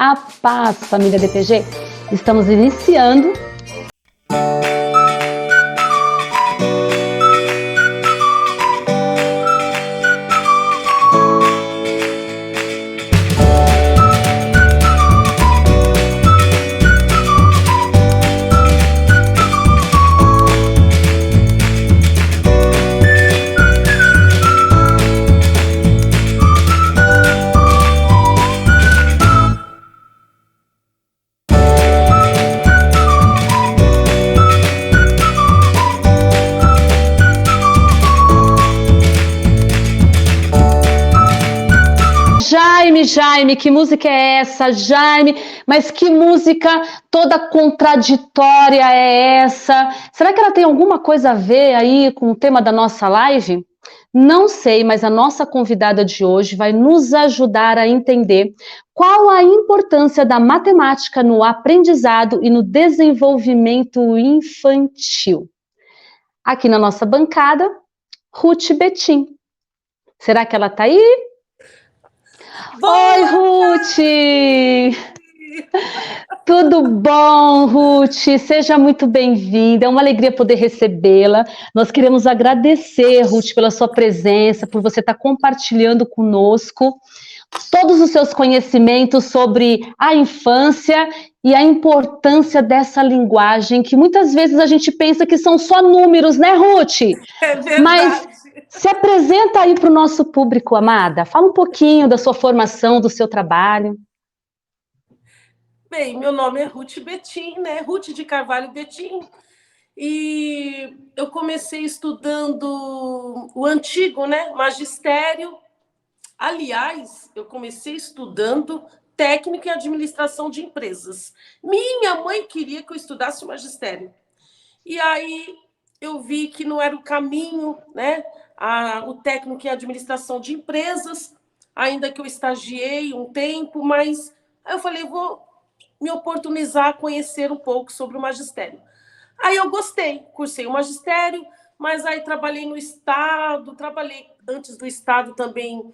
A paz, família DPG. Estamos iniciando Jaime, que música é essa, Jaime? Mas que música toda contraditória é essa? Será que ela tem alguma coisa a ver aí com o tema da nossa live? Não sei, mas a nossa convidada de hoje vai nos ajudar a entender qual a importância da matemática no aprendizado e no desenvolvimento infantil. Aqui na nossa bancada, Ruth Betim. Será que ela está aí? Oi, Ruth! Tudo bom, Ruth? Seja muito bem-vinda, é uma alegria poder recebê-la. Nós queremos agradecer, Ruth, pela sua presença, por você estar compartilhando conosco todos os seus conhecimentos sobre a infância e a importância dessa linguagem, que muitas vezes a gente pensa que são só números, né, Ruth? É verdade. Mas se apresenta aí para o nosso público, amada. Fala um pouquinho da sua formação, do seu trabalho. Bem, meu nome é Ruth Betim, né? Ruth de Carvalho Betim. E eu comecei estudando o antigo, né? Magistério. Aliás, eu comecei estudando técnica em administração de empresas. Minha mãe queria que eu estudasse o magistério. E aí eu vi que não era o caminho, né? O técnico em administração de empresas, ainda que eu estagiei um tempo, mas aí eu falei, vou me oportunizar a conhecer um pouco sobre o magistério. Aí eu gostei, cursei o magistério, mas aí trabalhei no Estado, trabalhei antes do Estado também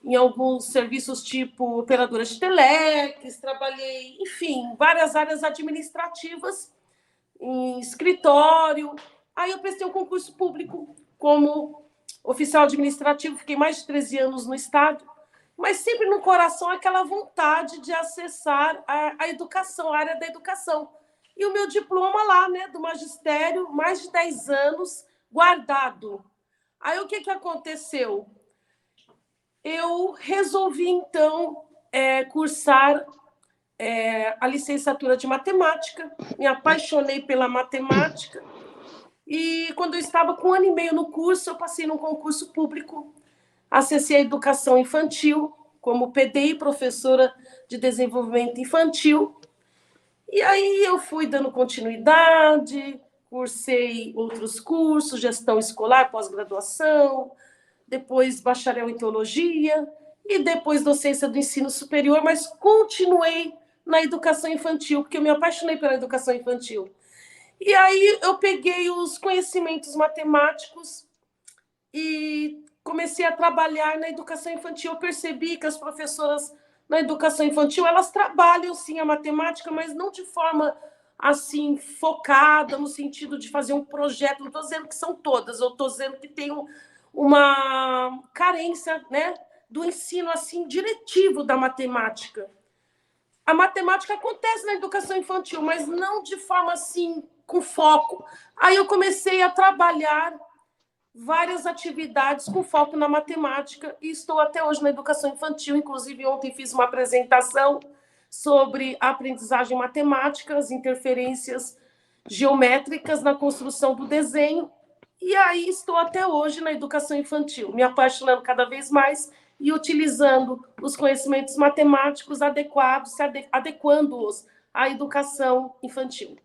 em alguns serviços tipo operadora de telex, trabalhei, enfim, várias áreas administrativas, em escritório. Aí eu prestei um concurso público como oficial administrativo, fiquei mais de 13 anos no Estado, mas sempre no coração aquela vontade de acessar a educação, a área da educação. E o meu diploma lá, né, do magistério, mais de 10 anos, guardado. Aí o que aconteceu? Eu resolvi, então, cursar a licenciatura de matemática, me apaixonei pela matemática, e quando eu estava com 1 ano e meio no curso, eu passei num concurso público, acessei a educação infantil, como PDI, professora de desenvolvimento infantil, e aí eu fui dando continuidade, cursei outros cursos, gestão escolar, pós-graduação, depois bacharel em teologia, e depois docência do ensino superior, mas continuei na educação infantil, porque eu me apaixonei pela educação infantil. E aí eu peguei os conhecimentos matemáticos e comecei a trabalhar na educação infantil. Eu percebi que as professoras na educação infantil, elas trabalham sim a matemática, mas não de forma assim focada, no sentido de fazer um projeto. Não estou dizendo que são todas, eu estou dizendo que tem uma carência, né, do ensino assim diretivo da matemática. A matemática acontece na educação infantil, mas não de forma assim com foco. Aí eu comecei a trabalhar várias atividades com foco na matemática e estou até hoje na educação infantil. Inclusive, ontem fiz uma apresentação sobre a aprendizagem matemática, as interferências geométricas na construção do desenho. E aí estou até hoje na educação infantil, me apaixonando cada vez mais e utilizando os conhecimentos matemáticos adequados, adequando-os à educação infantil.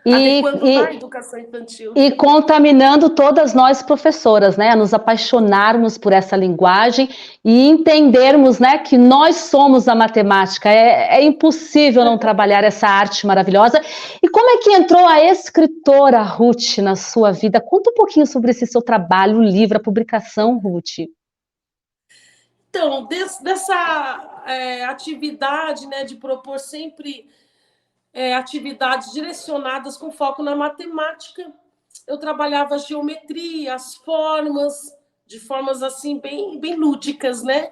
Adequando na educação infantil. E contaminando todas nós professoras, né, a nos apaixonarmos por essa linguagem e entendermos, né, que nós somos a matemática. É impossível não trabalhar essa arte maravilhosa. E como é que entrou a escritora Ruth na sua vida? Conta um pouquinho sobre esse seu trabalho, o livro, a publicação, Ruth. Então, dessa atividade, né, de propor sempre atividades direcionadas com foco na matemática, eu trabalhava geometria, as formas, de formas assim bem lúdicas, né?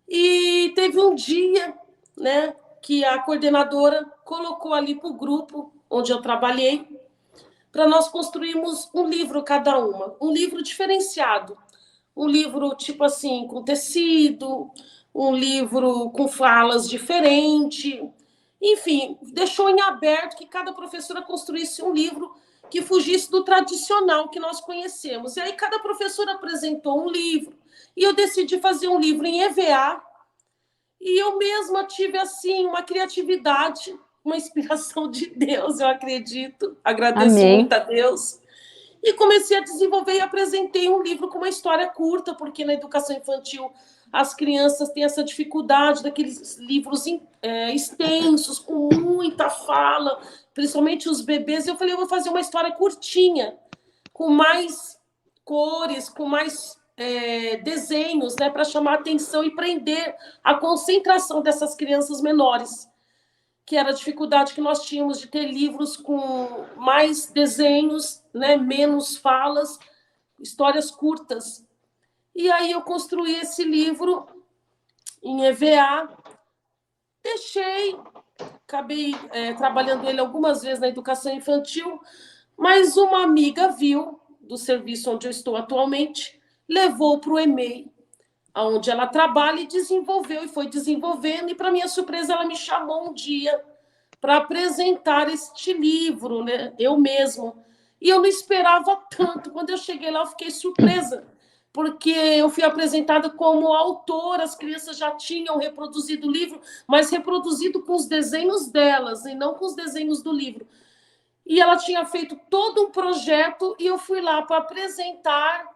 E teve um dia, né, que a coordenadora colocou ali para o grupo onde eu trabalhei, para nós construirmos um livro cada uma, um livro diferenciado, um livro tipo assim com tecido, um livro com falas diferentes, enfim, deixou em aberto que cada professora construísse um livro que fugisse do tradicional que nós conhecemos. E aí cada professora apresentou um livro e eu decidi fazer um livro em EVA. E eu mesma tive, assim, uma criatividade, uma inspiração de Deus, eu acredito. Agradeço Amém. muito a Deus. E comecei a desenvolver e apresentei um livro com uma história curta, porque na educação infantil as crianças têm essa dificuldade daqueles livros extensos, com muita fala, principalmente os bebês. Eu falei, eu vou fazer uma história curtinha, com mais cores, com mais desenhos, né, para chamar a atenção e prender a concentração dessas crianças menores, que era a dificuldade que nós tínhamos de ter livros com mais desenhos, né, menos falas, histórias curtas. E aí eu construí esse livro em EVA, acabei trabalhando ele algumas vezes na educação infantil, mas uma amiga viu, do serviço onde eu estou atualmente, levou para o EMEI, onde ela trabalha, e desenvolveu, e foi desenvolvendo, e para minha surpresa ela me chamou um dia para apresentar este livro, né? Eu mesmo. E eu não esperava tanto. Quando eu cheguei lá, eu fiquei surpresa, porque eu fui apresentada como autora, as crianças já tinham reproduzido o livro, mas reproduzido com os desenhos delas, e não com os desenhos do livro. E ela tinha feito todo um projeto, e eu fui lá para apresentar,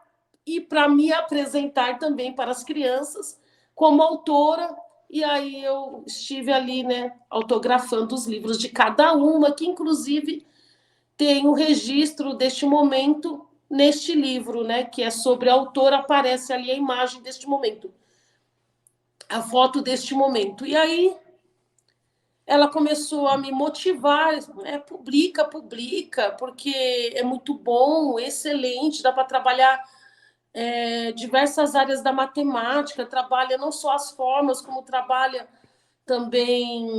e para me apresentar também para as crianças, como autora. E aí eu estive ali, né, autografando os livros de cada uma, que inclusive tem o registro deste momento neste livro, né, que é sobre a autora, aparece ali a imagem deste momento, a foto deste momento. E aí ela começou a me motivar, publica, porque é muito bom, excelente, dá para trabalhar diversas áreas da matemática, trabalha não só as formas, como trabalha também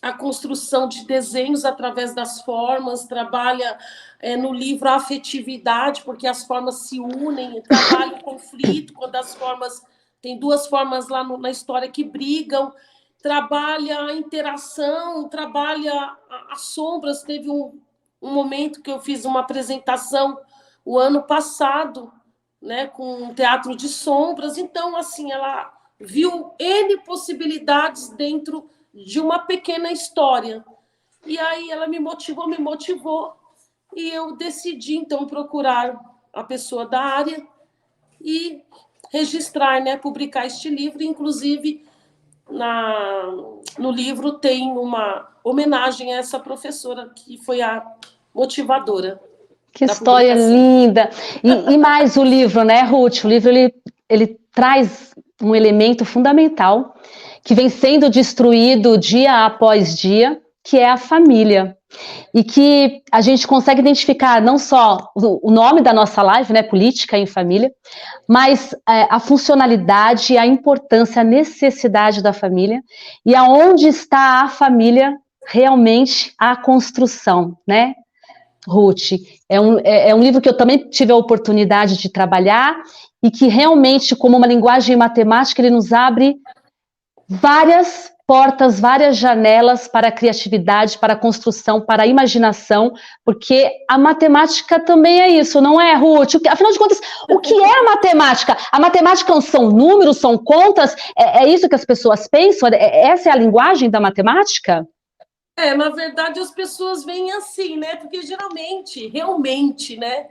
a construção de desenhos através das formas, trabalha no livro a afetividade, porque as formas se unem, trabalha o conflito, quando as formas... Tem duas formas lá na história que brigam, trabalha a interação, trabalha as sombras. Teve um momento que eu fiz uma apresentação o ano passado, né, com um teatro de sombras. Então, assim, ela viu N possibilidades dentro de uma pequena história. E aí ela me motivou, e eu decidi, então, procurar a pessoa da área e registrar, né, publicar este livro. Inclusive, no livro tem uma homenagem a essa professora, que foi a motivadora. Que história linda! E mais o livro, né, Ruth? O livro ele traz um elemento fundamental que vem sendo destruído dia após dia, que é a família. E que a gente consegue identificar não só o nome da nossa live, né, Política em Família, mas a funcionalidade, a importância, a necessidade da família, e aonde está a família realmente a construção, né? Ruth, é um livro que eu também tive a oportunidade de trabalhar e que realmente, como uma linguagem matemática, ele nos abre várias portas, várias janelas para a criatividade, para a construção, para a imaginação, porque a matemática também é isso, não é, Ruth? Afinal de contas, o que é a matemática? A matemática são números, são contas? É isso que as pessoas pensam? Essa é a linguagem da matemática? Na verdade, as pessoas veem assim, né? Porque geralmente, realmente, né?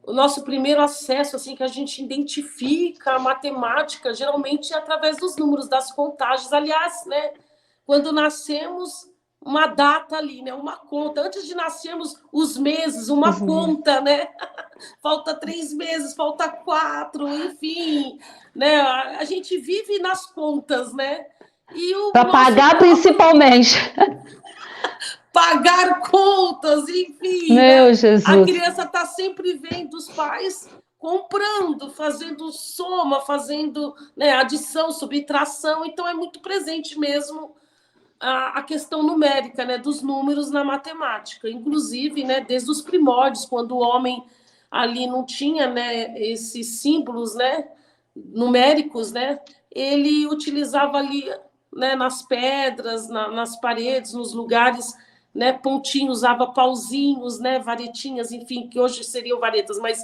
O nosso primeiro acesso, assim, que a gente identifica a matemática, geralmente é através dos números, das contagens. Aliás, né? Quando nascemos, uma data ali, né? Uma conta. Antes de nascermos, os meses, uma conta, né? falta 3 meses, falta 4, enfim, né? A gente vive nas contas, né? E o Para nosso pagar principalmente. pagar contas, enfim, né? Meu A Jesus. criança está sempre vendo os pais comprando, fazendo soma, fazendo, né, adição, subtração, então é muito presente mesmo a questão numérica, né, dos números na matemática, inclusive, né, desde os primórdios, quando o homem ali não tinha, né, esses símbolos, né, numéricos, né, ele utilizava ali, né, nas pedras, nas paredes, nos lugares, né, pontinhos, usava pauzinhos, né, varetinhas, enfim, que hoje seriam varetas, mas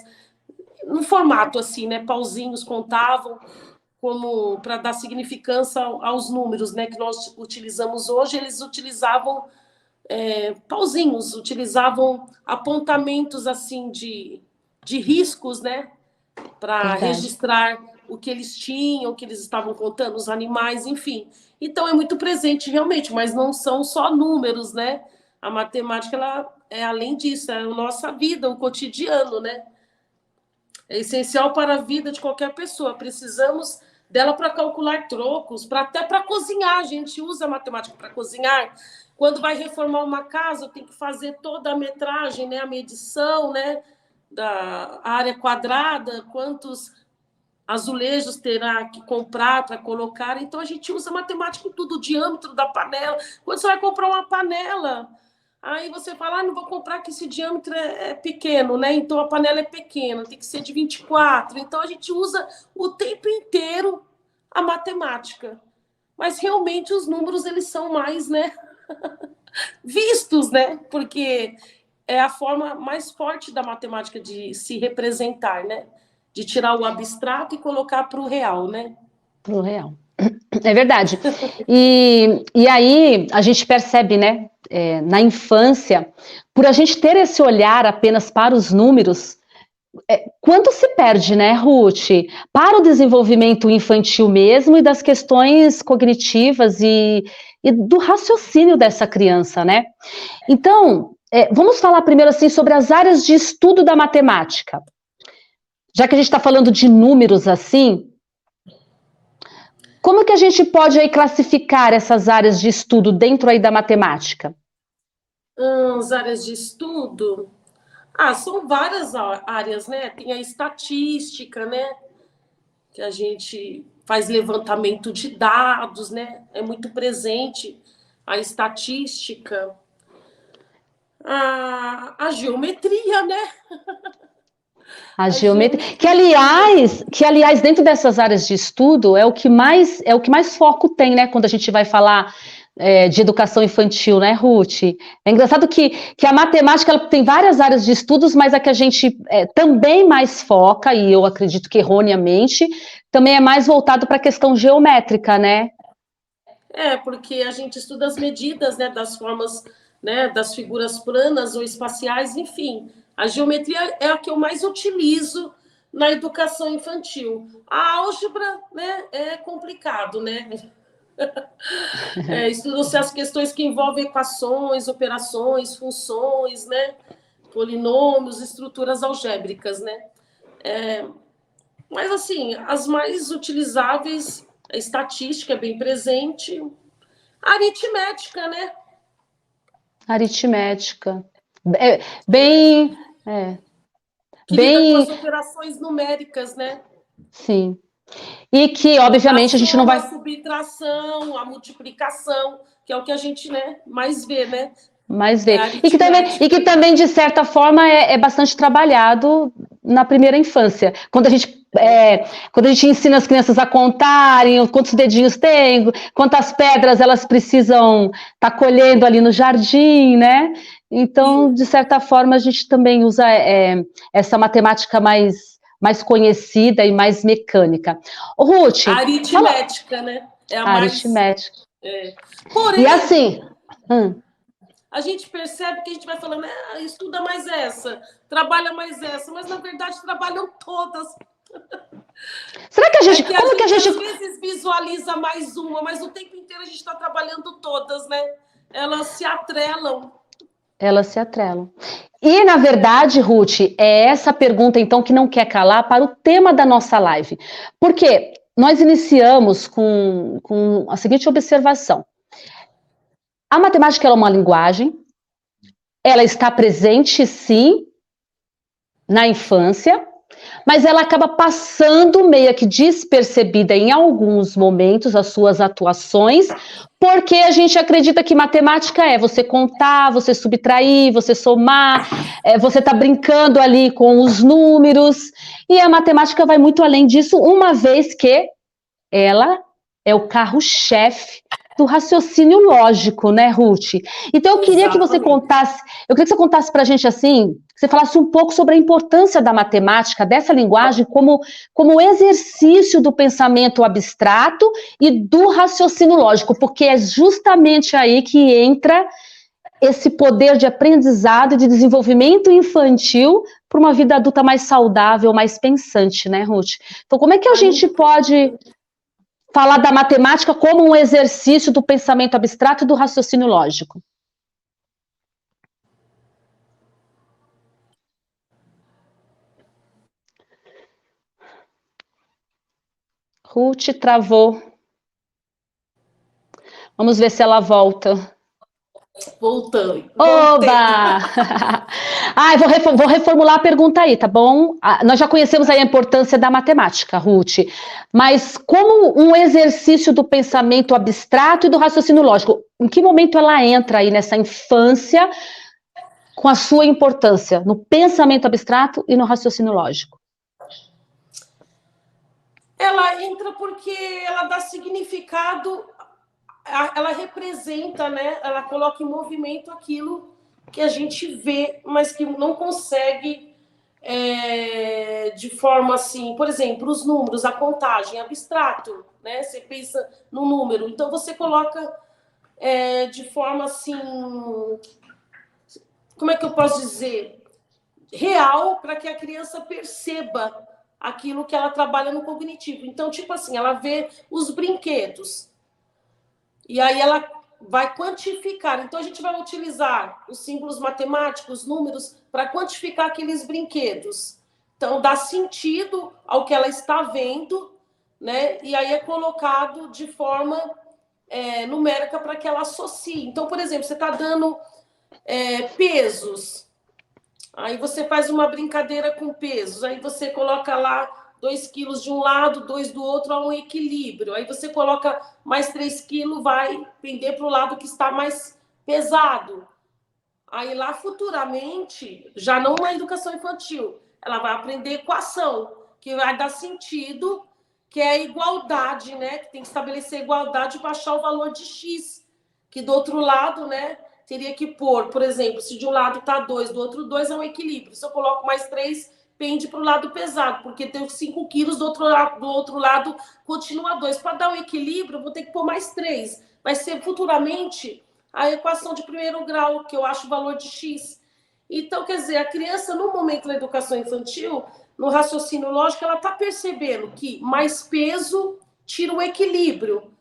no formato assim, né, pauzinhos contavam como para dar significância aos números, né, que nós utilizamos hoje. Eles utilizavam pauzinhos, utilizavam apontamentos assim de riscos, né, para Verdade. registrar o que eles tinham, o que eles estavam contando, os animais, enfim. Então é muito presente realmente, mas não são só números, né? A matemática ela é além disso, é a nossa vida, o cotidiano, né? É essencial para a vida de qualquer pessoa. Precisamos dela para calcular trocos, até para cozinhar. A gente usa a matemática para cozinhar. Quando vai reformar uma casa, tem que fazer toda a metragem, né, a medição, né, da área quadrada, quantos azulejos terá que comprar para colocar. Então, a gente usa matemática em tudo, o diâmetro da panela. Quando você vai comprar uma panela, aí você fala, não vou comprar que esse diâmetro é pequeno, né? Então, a panela é pequena, tem que ser de 24. Então, a gente usa o tempo inteiro a matemática. Mas, realmente, os números, eles são mais, né, vistos, né? Porque é a forma mais forte da matemática de se representar, né? De tirar o abstrato e colocar para o real, né? Para o real. É verdade. E aí a gente percebe, né, na infância, por a gente ter esse olhar apenas para os números, quanto se perde, né, Ruth, para o desenvolvimento infantil mesmo e das questões cognitivas e do raciocínio dessa criança, né? Então, vamos falar primeiro assim sobre as áreas de estudo da matemática. Já que a gente está falando de números assim, como que a gente pode aí classificar essas áreas de estudo dentro aí da matemática? As áreas de estudo. São várias áreas, né? Tem a estatística, né? Que a gente faz levantamento de dados, né? É muito presente a estatística. A geometria, né? A A geometria, geometria. que aliás dentro dessas áreas de estudo é o que mais foco tem, né? Quando a gente vai falar de educação infantil, né, Ruth? É engraçado que a matemática ela tem várias áreas de estudos, mas a que a gente também mais foca, e eu acredito que erroneamente, também é mais voltado para a questão geométrica, né? Porque a gente estuda as medidas, né, das formas, né, das figuras planas ou espaciais, enfim. A geometria é a que eu mais utilizo na educação infantil. A álgebra, né, é complicado, né? Estudam-se as questões que envolvem equações, operações, funções, né, polinômios, estruturas algébricas, né? Mas, assim, as mais utilizáveis, a estatística é bem presente, a aritmética, né? Aritmética. É, bem, é, Que lida com as bem, operações numéricas, né? sim. E que, A obviamente, a gente não soma, a vai subtração, a multiplicação, que é o que a gente, né, mais vê, né? mais É a ver. E que aritmética. também, de certa forma, é bastante trabalhado na primeira infância. Quando a gente ensina as crianças a contarem, quantos dedinhos tem, quantas pedras elas precisam estar colhendo ali no jardim, né? Então, de certa forma, a gente também usa essa matemática mais conhecida e mais mecânica. Ô, Ruth, A fala aritmética, né? É a a mais. aritmética. E Porém, assim, hum, a gente percebe que a gente vai falando, estuda mais essa, trabalha mais essa, mas na verdade trabalham todas. será que a É gente, que a como que a gente gente às vezes visualiza mais uma, mas o tempo inteiro a gente está trabalhando todas, né? Elas se atrelam. Elas se atrelam. E, na verdade, Ruth, é essa pergunta, então, que não quer calar para o tema da nossa live. Porque nós iniciamos com a seguinte observação. A matemática é uma linguagem, ela está presente, sim, na infância, mas ela acaba passando meio que despercebida em alguns momentos, as suas atuações, porque a gente acredita que matemática é você contar, você subtrair, você somar, você tá brincando ali com os números, e a matemática vai muito além disso, uma vez que ela é o carro-chefe do raciocínio lógico, né, Ruth? Então eu queria que você contasse para a gente assim, que você falasse um pouco sobre a importância da matemática, dessa linguagem, como exercício do pensamento abstrato e do raciocínio lógico, porque é justamente aí que entra esse poder de aprendizado e de desenvolvimento infantil para uma vida adulta mais saudável, mais pensante, né, Ruth? Então, como é que a gente pode falar da matemática como um exercício do pensamento abstrato e do raciocínio lógico? Ruth travou. Vamos ver se ela volta. Voltando. Oba! Vou reformular a pergunta aí, tá bom? Nós já conhecemos aí a importância da matemática, Ruth, mas como um exercício do pensamento abstrato e do raciocínio lógico, em que momento ela entra aí nessa infância com a sua importância no pensamento abstrato e no raciocínio lógico? Ela entra porque ela dá significado, ela representa, né? Ela coloca em movimento aquilo que a gente vê, mas que não consegue de forma assim, por exemplo, os números, a contagem, abstrato, né? Você pensa no número, então você coloca de forma assim, como é que eu posso dizer? Real, para que a criança perceba aquilo que ela trabalha no cognitivo. Então, tipo assim, ela vê os brinquedos e aí ela vai quantificar. Então, a gente vai utilizar os símbolos matemáticos, números, para quantificar aqueles brinquedos. Então, dá sentido ao que ela está vendo, né? E aí é colocado de forma numérica para que ela associe. Então, por exemplo, você está dando pesos. Aí você faz uma brincadeira com pesos. Aí você coloca lá 2 quilos de um lado, 2 do outro, há um equilíbrio. Aí você coloca mais 3 quilos, vai pender para o lado que está mais pesado. Aí lá futuramente, já não na educação infantil, ela vai aprender equação, que vai dar sentido, que é a igualdade, né? Que tem que estabelecer a igualdade para achar o valor de X, que do outro lado, né? Teria que pôr, por exemplo, se de um lado está 2, do outro 2 é um equilíbrio. Se eu coloco mais 3, pende para o lado pesado, porque tem 5 quilos, do outro lado continua 2. Para dar um equilíbrio, eu vou ter que pôr mais 3. Vai ser futuramente a equação de primeiro grau, que eu acho o valor de X. Então, quer dizer, a criança, no momento da educação infantil, no raciocínio lógico, ela está percebendo que mais peso tira o equilíbrio.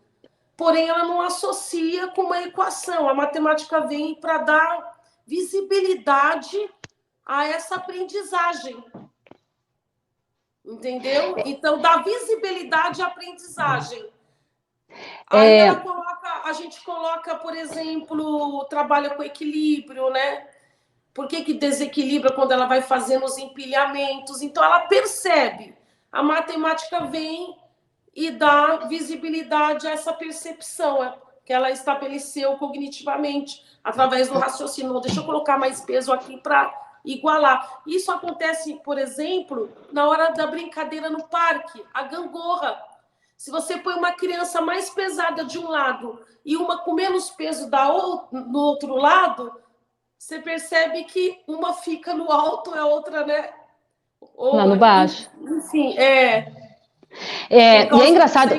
Porém, ela não associa com uma equação. A matemática vem para dar visibilidade a essa aprendizagem. Entendeu? Então, dá visibilidade à aprendizagem. Aí a gente coloca, por exemplo, trabalha com equilíbrio, né? Por que desequilibra quando ela vai fazendo os empilhamentos? Então, ela percebe. A matemática vem e dá visibilidade a essa percepção que ela estabeleceu cognitivamente, através do raciocínio. Deixa eu colocar mais peso aqui para igualar. Isso acontece, por exemplo, na hora da brincadeira no parque, a gangorra. Se você põe uma criança mais pesada de um lado e uma com menos peso no outro lado, você percebe que uma fica no alto e a outra, né? Lá no baixo. Enfim, e é engraçado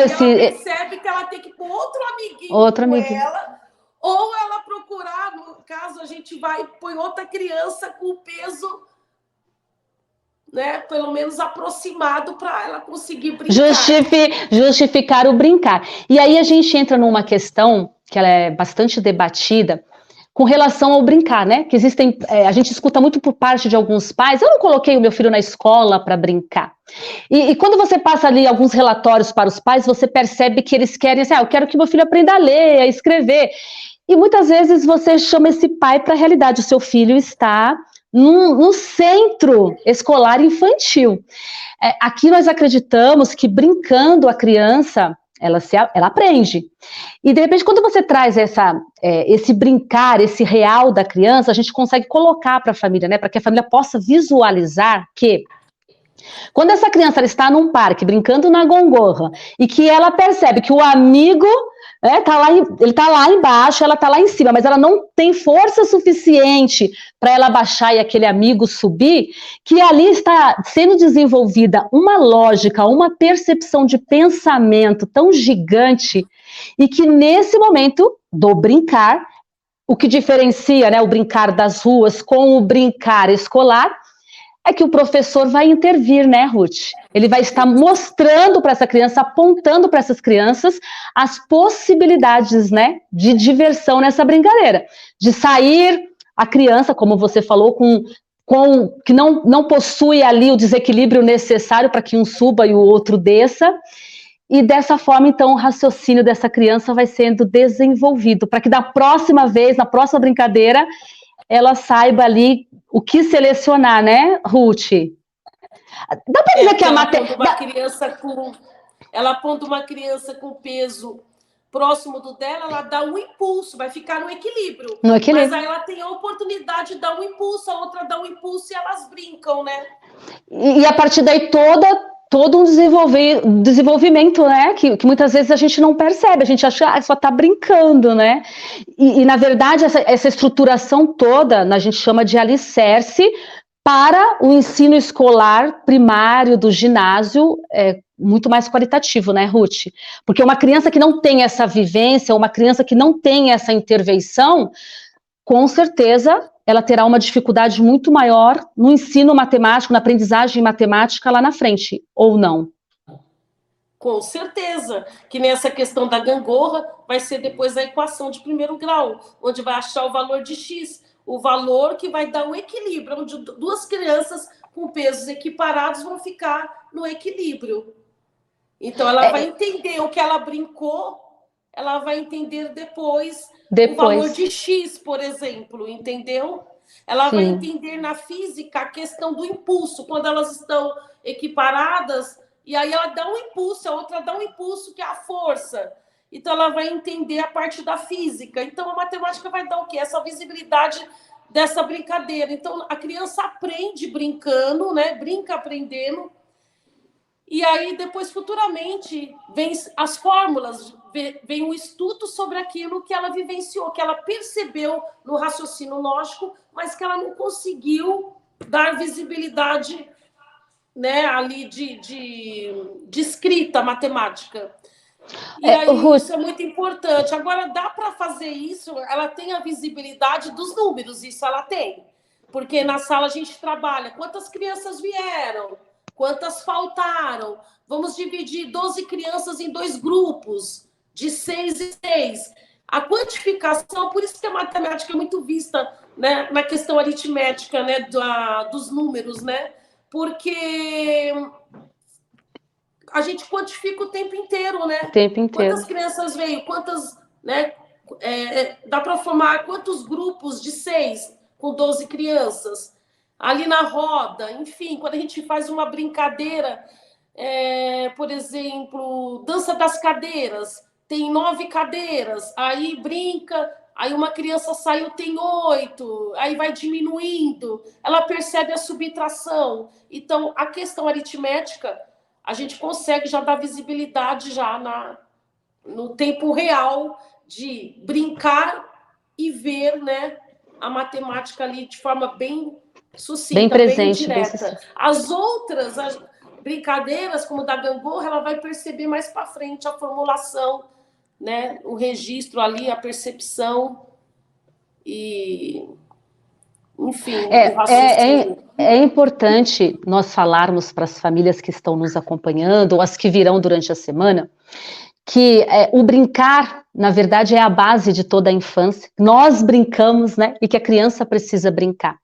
esse. Ela percebe que ela tem que pôr outro amiguinho. Ela, ou ela procurar, no caso, a gente põe outra criança com o peso, né, pelo menos aproximado para ela conseguir brincar. Justificar o brincar. E aí a gente entra numa questão que ela é bastante debatida, com relação ao brincar, né? Que existem, a gente escuta muito por parte de alguns pais, eu não coloquei o meu filho na escola para brincar. E quando você passa ali alguns relatórios para os pais, você percebe que eles querem assim, eu quero que meu filho aprenda a ler, a escrever. E muitas vezes você chama esse pai para a realidade, o seu filho está no centro escolar infantil. Aqui nós acreditamos que brincando a criança, ela aprende. E de repente, quando você traz esse brincar, esse real da criança, a gente consegue colocar para a família, né? Para que a família possa visualizar que quando essa criança ela está num parque brincando na gangorra e que ela percebe que o amigo ele está lá embaixo, ela está lá em cima, mas ela não tem força suficiente para ela baixar e aquele amigo subir, que ali está sendo desenvolvida uma lógica, uma percepção de pensamento tão gigante e que nesse momento do brincar, o que diferencia, né, o brincar das ruas com o brincar escolar, é que o professor vai intervir, né, Ruth? Ele vai estar mostrando para essa criança, apontando para essas crianças as possibilidades, né, de diversão nessa brincadeira. De sair a criança, como você falou, que não possui ali o desequilíbrio necessário para que um suba e o outro desça. E dessa forma, então, o raciocínio dessa criança vai sendo desenvolvido, para que da próxima vez, na próxima brincadeira, ela saiba ali o que selecionar, né, Ruth? Dá para dizer que a matemática... Ela pondo uma criança com peso próximo do dela, ela dá um impulso, vai ficar no equilíbrio. Mas aí ela tem a oportunidade de dar um impulso, a outra dá um impulso e elas brincam, né? E a partir daí todo um desenvolvimento, né, que muitas vezes a gente não percebe, a gente acha que só está brincando, né, e na verdade essa estruturação toda, a gente chama de alicerce para o ensino escolar primário do ginásio, muito mais qualitativo, né, Ruth? Porque uma criança que não tem essa vivência, uma criança que não tem essa intervenção, com certeza ela terá uma dificuldade muito maior no ensino matemático, na aprendizagem matemática lá na frente, ou não? Com certeza, que nessa questão da gangorra vai ser depois a equação de primeiro grau, onde vai achar o valor de x, o valor que vai dar um equilíbrio, onde duas crianças com pesos equiparados vão ficar no equilíbrio. Então, ela vai entender o que ela brincou, ela vai entender depois. O valor de X, por exemplo, entendeu? Ela vai entender na física a questão do impulso, quando elas estão equiparadas, e aí ela dá um impulso, a outra dá um impulso, que é a força. Então, ela vai entender a parte da física. Então, a matemática vai dar o quê? Essa visibilidade dessa brincadeira. Então, a criança aprende brincando, né? Brinca aprendendo. E aí, depois, futuramente, vem as fórmulas, vem um estudo sobre aquilo que ela vivenciou, que ela percebeu no raciocínio lógico, mas que ela não conseguiu dar visibilidade, né, ali de escrita matemática. E aí, isso é muito importante. Agora, dá para fazer isso, ela tem a visibilidade dos números, isso ela tem. Porque na sala a gente trabalha quantas crianças vieram, quantas faltaram. Vamos dividir 12 crianças em 2 grupos, de 6 e 6. A quantificação, por isso que a matemática é muito vista, né, na questão aritmética, né, dos números, né? Porque a gente quantifica o tempo inteiro, né? O tempo inteiro. Quantas crianças veio? Quantas, né? Dá para formar quantos grupos de 6 com 12 crianças? Ali na roda, enfim, quando a gente faz uma brincadeira, por exemplo, dança das cadeiras, tem 9 cadeiras, aí brinca, aí uma criança saiu, tem 8, aí vai diminuindo, ela percebe a subtração. Então, a questão aritmética, a gente consegue já dar visibilidade já no tempo real de brincar e ver, né, a matemática ali de forma bem sucinta, bem presente, bem direta. As outras brincadeiras, como da gangorra, ela vai perceber mais para frente a formulação, né, o registro ali, a percepção e... Enfim, é importante nós falarmos para as famílias que estão nos acompanhando, ou as que virão durante a semana, que o brincar, na verdade, é a base de toda a infância. Nós brincamos, né? E que a criança precisa brincar.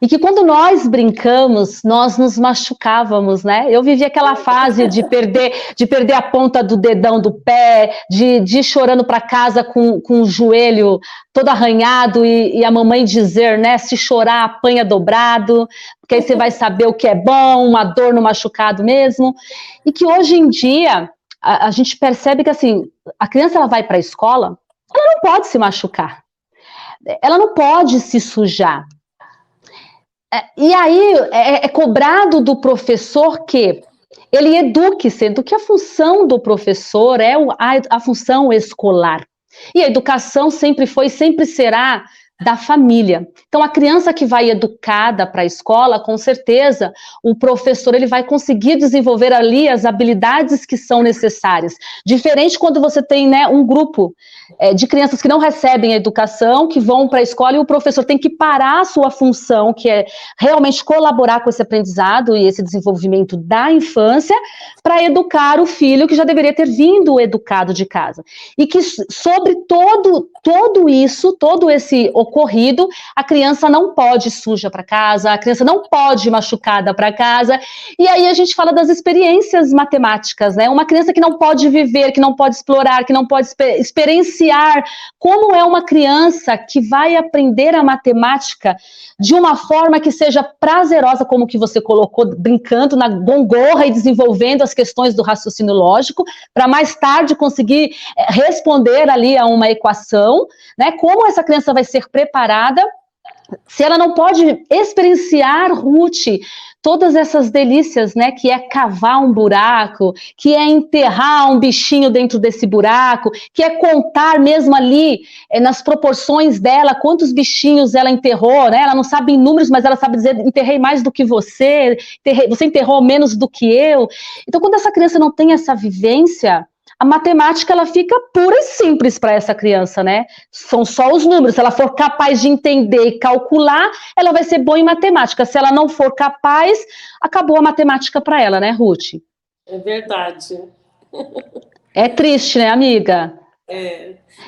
E que quando nós brincamos, nós nos machucávamos, né? Eu vivi aquela fase de perder a ponta do dedão do pé, de ir chorando para casa com o joelho todo arranhado e a mamãe dizer, né? Se chorar, apanha dobrado, porque aí você vai saber o que é bom, uma dor no machucado mesmo. E que hoje em dia a gente percebe que assim, a criança ela vai para a escola, ela não pode se machucar, ela não pode se sujar. E aí é cobrado do professor que ele eduque, sendo que a função do professor é a função escolar. E a educação sempre foi e sempre será da família. Então, a criança que vai educada para a escola, com certeza, o professor ele vai conseguir desenvolver ali as habilidades que são necessárias. Diferente quando você tem, né, um grupo de crianças que não recebem a educação, que vão para a escola e o professor tem que parar a sua função, que é realmente colaborar com esse aprendizado e esse desenvolvimento da infância, para educar o filho que já deveria ter vindo educado de casa. E que sobre todo isso, todo esse ocorrido, a criança não pode ir suja para casa, a criança não pode ir machucada para casa, e aí a gente fala das experiências matemáticas, né? Uma criança que não pode viver, que não pode explorar, que não pode experienciar como é uma criança que vai aprender a matemática de uma forma que seja prazerosa, como que você colocou, brincando na gongorra e desenvolvendo as questões do raciocínio lógico, para mais tarde conseguir responder ali a uma equação, né? Como essa criança vai ser preparada se ela não pode experienciar, Ruth, todas essas delícias, né, que é cavar um buraco, que é enterrar um bichinho dentro desse buraco, que é contar mesmo ali, nas proporções dela, quantos bichinhos ela enterrou, né, ela não sabe em números, mas ela sabe dizer, enterrei mais do que você, você enterrou menos do que eu. Então, quando essa criança não tem essa vivência, a matemática ela fica pura e simples para essa criança, né? São só os números. Se ela for capaz de entender e calcular, ela vai ser boa em matemática. Se ela não for capaz, acabou a matemática para ela, né, Ruth? É verdade. É triste, né, amiga?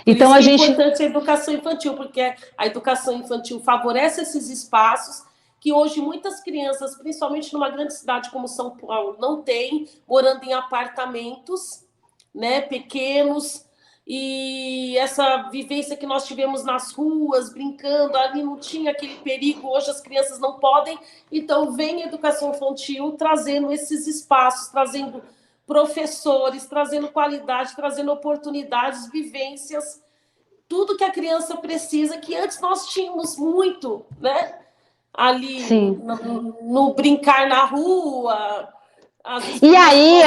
Então é importante a educação infantil, porque a educação infantil favorece esses espaços que hoje muitas crianças, principalmente numa grande cidade como São Paulo, não têm, morando em apartamentos, né, pequenos, e essa vivência que nós tivemos nas ruas, brincando, ali não tinha aquele perigo, hoje as crianças não podem, então vem a educação infantil trazendo esses espaços, trazendo professores, trazendo qualidade, trazendo oportunidades, vivências, tudo que a criança precisa, que antes nós tínhamos muito, né, ali no brincar na rua. E aí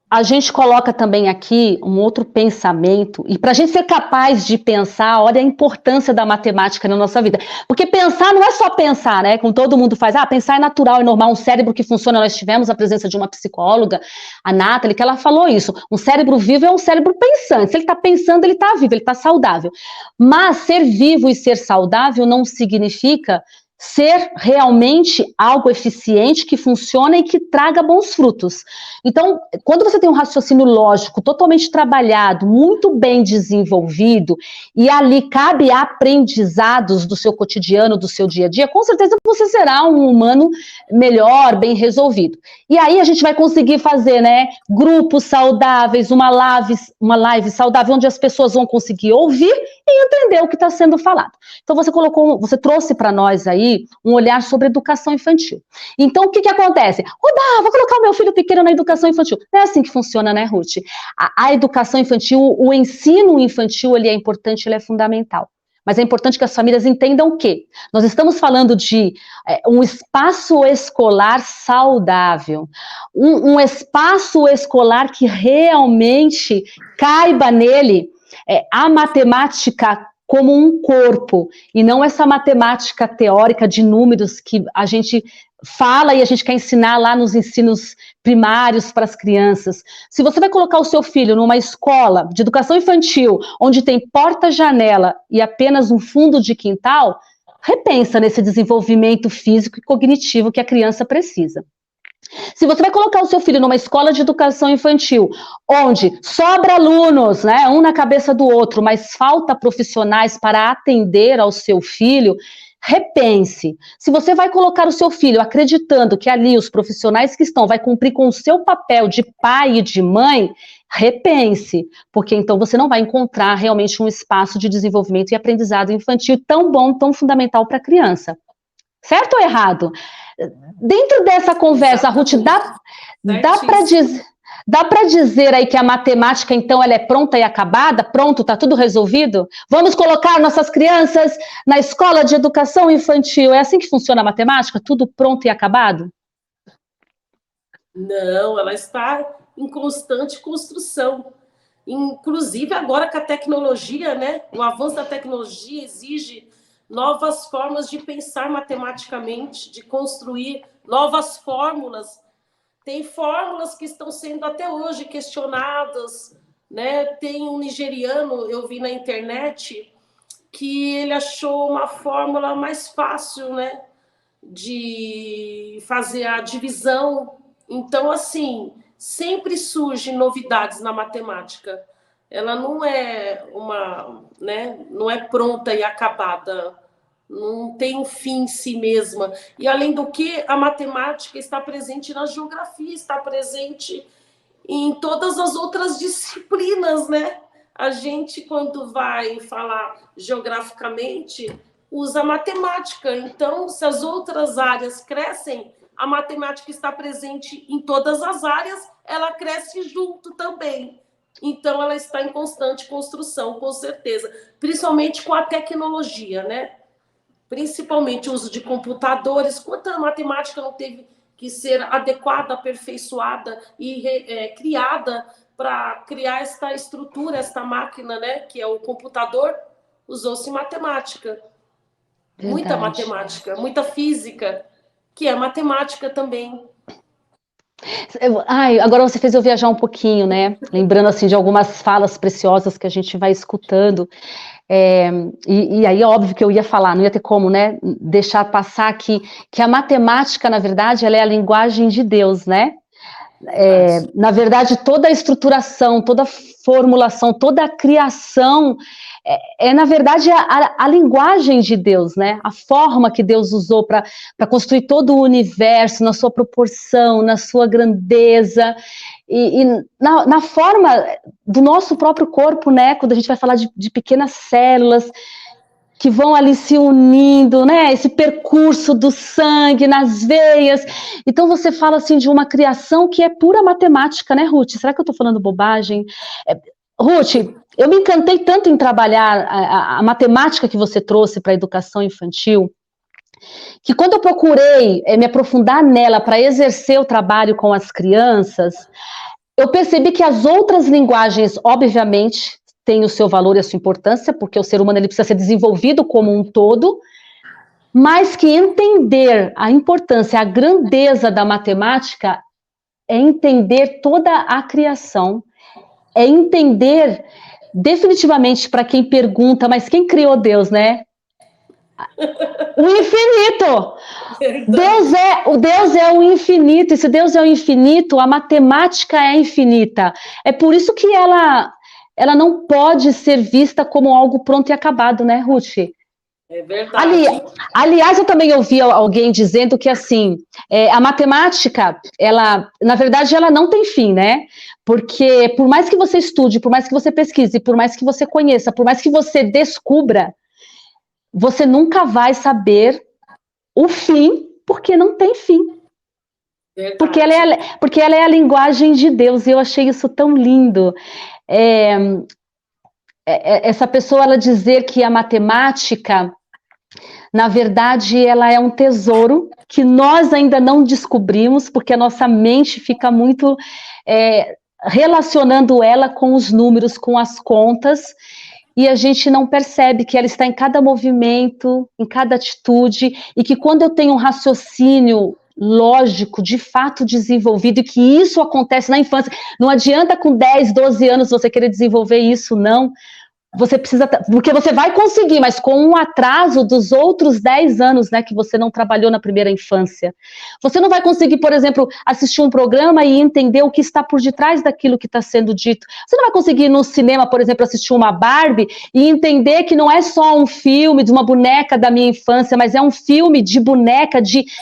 a gente coloca também aqui um outro pensamento, e para a gente ser capaz de pensar, olha a importância da matemática na nossa vida, porque pensar não é só pensar, né, como todo mundo faz, pensar é natural, é normal, um cérebro que funciona, nós tivemos a presença de uma psicóloga, a Nathalie, que ela falou isso, um cérebro vivo é um cérebro pensante, se ele está pensando, ele está vivo, ele está saudável, mas ser vivo e ser saudável não significa ser realmente algo eficiente, que funciona e que traga bons frutos. Então, quando você tem um raciocínio lógico totalmente trabalhado, muito bem desenvolvido, e ali cabe aprendizados do seu cotidiano, do seu dia a dia, com certeza você será um humano melhor, bem resolvido. E aí a gente vai conseguir fazer, né, grupos saudáveis, uma live saudável, onde as pessoas vão conseguir ouvir e entender o que está sendo falado. Então você trouxe para nós aí um olhar sobre educação infantil. Então, o que acontece? Vou colocar o meu filho pequeno na educação infantil. Não é assim que funciona, né, Ruth? A educação infantil, o ensino infantil, ele é importante, ele é fundamental. Mas é importante que as famílias entendam o quê? Nós estamos falando de um espaço escolar saudável, um espaço escolar que realmente caiba nele a matemática como um corpo, e não essa matemática teórica de números que a gente fala e a gente quer ensinar lá nos ensinos primários para as crianças. Se você vai colocar o seu filho numa escola de educação infantil, onde tem porta-janela e apenas um fundo de quintal, repensa nesse desenvolvimento físico e cognitivo que a criança precisa. Se você vai colocar o seu filho numa escola de educação infantil, onde sobra alunos, né, um na cabeça do outro, mas falta profissionais para atender ao seu filho, repense. Se você vai colocar o seu filho acreditando que ali os profissionais que estão vai cumprir com o seu papel de pai e de mãe, repense, porque então você não vai encontrar realmente um espaço de desenvolvimento e aprendizado infantil tão bom, tão fundamental para a criança. Certo ou errado? Dentro dessa conversa, Ruth, dá para dizer aí que a matemática, então, ela é pronta e acabada? Pronto, está tudo resolvido? Vamos colocar nossas crianças na escola de educação infantil. É assim que funciona a matemática? Tudo pronto e acabado? Não, ela está em constante construção. Inclusive, agora com a tecnologia, né? O avanço da tecnologia exige novas formas de pensar matematicamente, de construir novas fórmulas. Tem fórmulas que estão sendo até hoje questionadas, né? Tem um nigeriano, eu vi na internet, que ele achou uma fórmula mais fácil, né, de fazer a divisão. Então, assim, sempre surgem novidades na matemática. Ela não é não é pronta e acabada, não tem um fim em si mesma. E, além do que, a matemática está presente na geografia, está presente em todas as outras disciplinas, né? A gente, quando vai falar geograficamente, usa matemática. Então, se as outras áreas crescem, a matemática está presente em todas as áreas, ela cresce junto também. Então, ela está em constante construção, com certeza. Principalmente com a tecnologia, né? Principalmente o uso de computadores. Quanta matemática não teve que ser adequada, aperfeiçoada e criada para criar esta estrutura, esta máquina, né? Que é o computador, usou-se matemática. Verdade. Muita matemática, muita física, que é matemática também. Ai, agora você fez eu viajar um pouquinho, né? Lembrando assim de algumas falas preciosas que a gente vai escutando. E aí é óbvio que eu ia falar, não ia ter como, né? Deixar passar que a matemática, na verdade, ela é a linguagem de Deus, né? Na verdade, toda a estruturação, toda a formulação, toda a criação na verdade, a linguagem de Deus, né? A forma que Deus usou para construir todo o universo, na sua proporção, na sua grandeza, e na forma do nosso próprio corpo, né? Quando a gente vai falar de pequenas células que vão ali se unindo, né? Esse percurso do sangue nas veias. Então você fala assim de uma criação que é pura matemática, né, Ruth? Será que eu estou falando bobagem? Ruth, eu me encantei tanto em trabalhar a matemática que você trouxe para a educação infantil, que quando eu procurei me aprofundar nela para exercer o trabalho com as crianças, eu percebi que as outras linguagens, obviamente, tem o seu valor e a sua importância, porque o ser humano ele precisa ser desenvolvido como um todo, mas que entender a importância, a grandeza da matemática é entender toda a criação, é entender definitivamente para quem pergunta, mas quem criou Deus, né? O infinito! Deus é o infinito, e se Deus é o infinito, a matemática é infinita. É por isso que ela não pode ser vista como algo pronto e acabado, né, Ruth? É verdade. Aliás, eu também ouvi alguém dizendo que, assim, a matemática, na verdade, ela não tem fim, né? Porque por mais que você estude, por mais que você pesquise, por mais que você conheça, por mais que você descubra, você nunca vai saber o fim, porque não tem fim. Verdade. Porque ela é a linguagem de Deus, e eu achei isso tão lindo. Essa pessoa, ela dizer que a matemática, na verdade, ela é um tesouro que nós ainda não descobrimos, porque a nossa mente fica muito relacionando ela com os números, com as contas, e a gente não percebe que ela está em cada movimento, em cada atitude, e que quando eu tenho um raciocínio lógico, de fato desenvolvido, e que isso acontece na infância, não adianta com 10, 12 anos você querer desenvolver isso, não. Você precisa, porque você vai conseguir, mas com um atraso dos outros 10 anos, né, que você não trabalhou na primeira infância. Você não vai conseguir, por exemplo, assistir um programa e entender o que está por detrás daquilo que está sendo dito. Você não vai conseguir ir no cinema, por exemplo, assistir uma Barbie e entender que não é só um filme de uma boneca da minha infância, mas é um filme de boneca